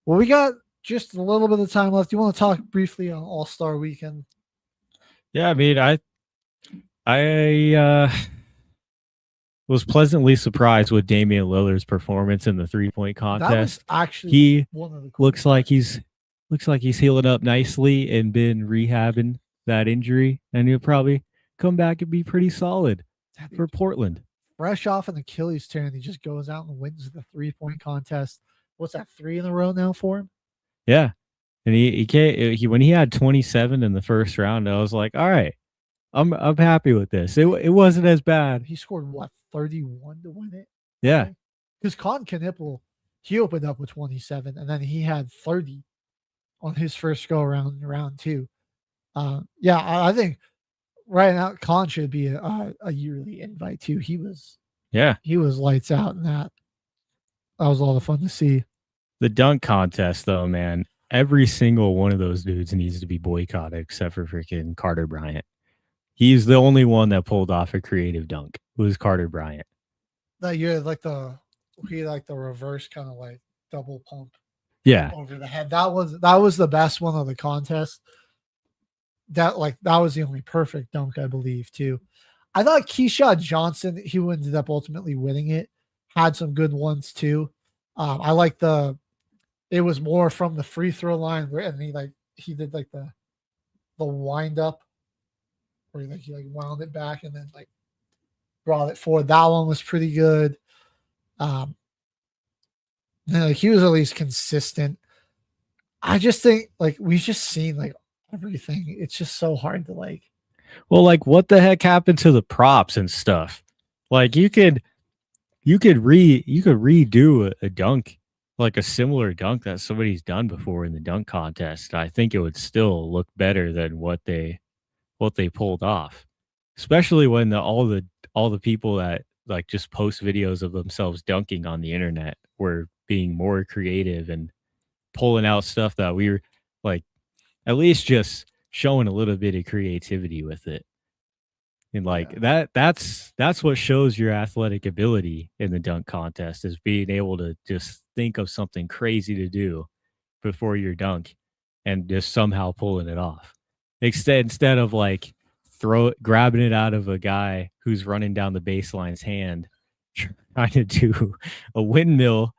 Well, we got just a little bit of time left. Do you want to talk briefly on All-Star Weekend? Yeah, I mean, I was pleasantly surprised with Damian Lillard's performance in the 3-point contest. That was actually he one of the looks like he's healing up nicely and been rehabbing that injury, and he'll probably come back and be pretty solid for Portland. Fresh off an Achilles tear, and he just goes out and wins the 3-point contest. What's that, 3 in a row now for him? Yeah, and he when he had 27 in the first round, I was like, all right, I'm happy with this. It wasn't as bad. He scored 31 to win it. Yeah, because Con Knipple, he opened up with 27, and then he had 30 on his first go around in round 2. I think right now Con should be a yearly invite too. He was lights out in that. That was a lot of fun to see. The dunk contest, though, man, every single one of those dudes needs to be boycotted except for freaking Carter Bryant. He's the only one that pulled off a creative dunk. It was Carter Bryant. That year, the reverse kind of like double pump. Yeah, over the head. That was the best one of the contest. That was the only perfect dunk, I believe, too. I thought Keyshawn Johnson, who ended up ultimately winning it, had some good ones too. I like it was more from the free throw line, and he did like the wind up where he wound it back and then brought it forward. That one was pretty good. He was at least consistent. I just think like we've just seen like everything. It's just so hard to like. Well, like what the heck happened to the props and stuff? Like you could redo a dunk, like a similar dunk that somebody's done before in the dunk contest. I think it would still look better than what they pulled off. Especially when all the people that like just post videos of themselves dunking on the internet were being more creative and pulling out stuff that we were like at least just showing a little bit of creativity with it. And like that's what shows your athletic ability in the dunk contest is being able to just think of something crazy to do before your dunk and just somehow pulling it off. Instead of like grabbing it out of a guy who's running down the baseline's hand, trying to do a windmill,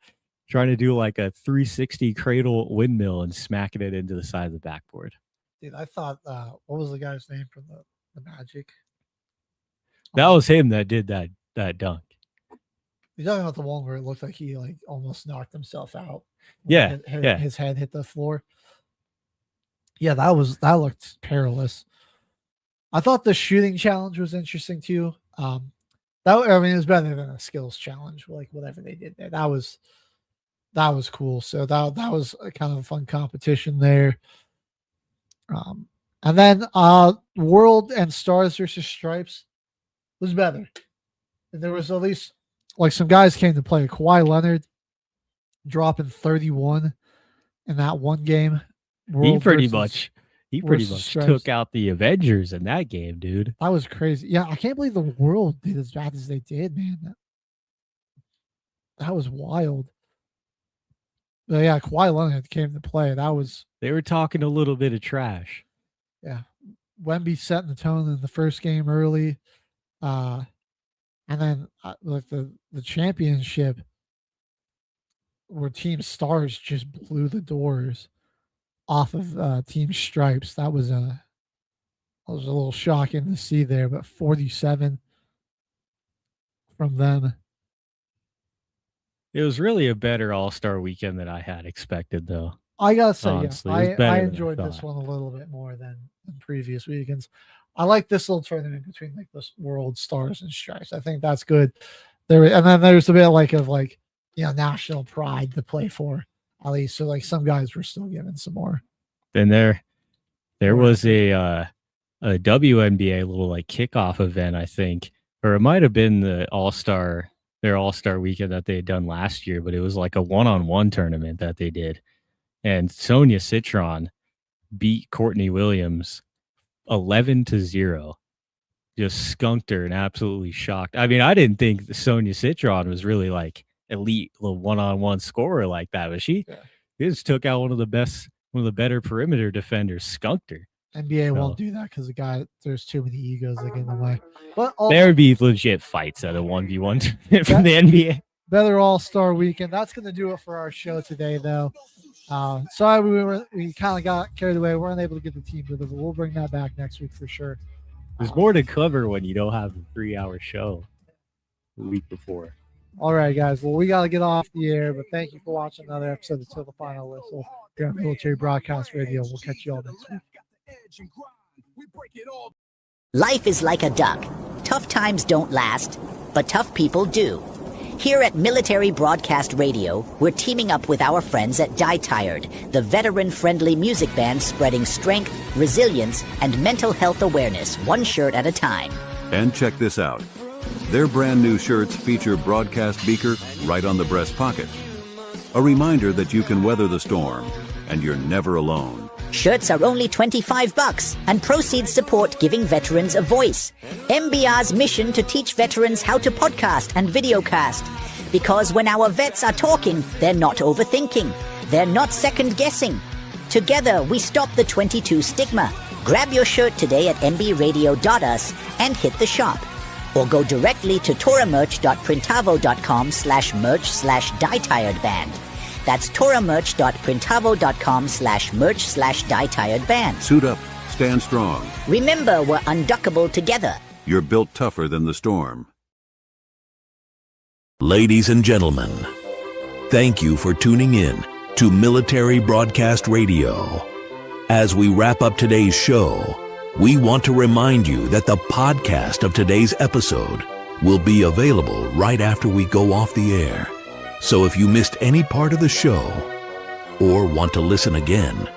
trying to do like a 360 cradle windmill and smacking it into the side of the backboard. Dude, I thought what was the guy's name from the Magic? That was him that did that dunk. You're talking about the one where it looked like he like almost knocked himself out. Yeah, his head hit the floor. Yeah, that looked perilous. I thought the shooting challenge was interesting too. It was better than a skills challenge, like whatever they did there. That was cool. So that was a kind of a fun competition there. And then World and Stars versus Stripes was better. And there was at least like some guys came to play. Kawhi Leonard dropping 31 in that one game. He pretty much Stripes. took out the Avengers in that game, dude. That was crazy. Yeah, I can't believe the World did as bad as they did, man. That was wild. But yeah, Kawhi Leonard came to play. They were talking a little bit of trash. Yeah. Wemby setting the tone in the first game early. And then like the championship where Team Stars just blew the doors off of Team Stripes. That was a little shocking to see there, but 47 from them. It was really a better All-Star weekend than I had expected, though. I gotta say, honestly, I enjoyed this one a little bit more than previous weekends. I like this little tournament between like the World Stars and Stripes. I think that's good. And then there's a bit of national pride to play for, at least. So like some guys were still given some more. Then there was a WNBA little like kickoff event, I think, or it might have been their All-Star weekend that they had done last year, but it was like a one-on-one tournament that they did. And Sonia Citron beat Courtney Williams 11-0. Just skunked her and absolutely shocked. I mean, I didn't think Sonia Citron was really like elite little one-on-one scorer like that, but she just took out one of the better perimeter defenders, skunked her. NBA won't do that because there's too many egos that get in the way. But there would be legit fights at a 1v1 from the NBA. Better All-Star weekend. That's going to do it for our show today, though. Sorry, we kind of got carried away. We weren't able to get the team to them, but we'll bring that back next week for sure. There's more to cover when you don't have a 3-hour show the week before. All right, guys. Well, we got to get off the air, but thank you for watching another episode of Till the Final Whistle here on Military Broadcast Radio. We'll catch you all next week. Life is like a duck. Tough times don't last, but tough people do. Here at Military Broadcast Radio, we're teaming up with our friends at Die Tired, the veteran-friendly music band spreading strength, resilience, and mental health awareness one shirt at a time. And check this out. Their brand new shirts feature broadcast beaker right on the breast pocket. A reminder that you can weather the storm, and you're never alone. Shirts are only $25 and proceeds support giving veterans a voice. MBR's mission to teach veterans how to podcast and videocast. Because when our vets are talking, they're not overthinking. They're not second-guessing. Together, we stop the 22 stigma. Grab your shirt today at mbradio.us and hit the shop. Or go directly to toramerch.printavo.com/merch/dietiredband. That's toramerch.printavo.com/merch/dietiredband. Suit up, stand strong. Remember, we're unduckable together. You're built tougher than the storm. Ladies and gentlemen, thank you for tuning in to Military Broadcast Radio. As we wrap up today's show, we want to remind you that the podcast of today's episode will be available right after we go off the air. So if you missed any part of the show or want to listen again,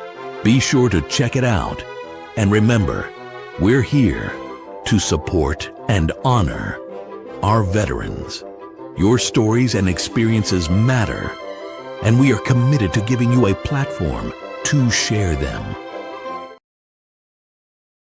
be sure to check it out. And remember, we're here to support and honor our veterans. Your stories and experiences matter, and we are committed to giving you a platform to share them.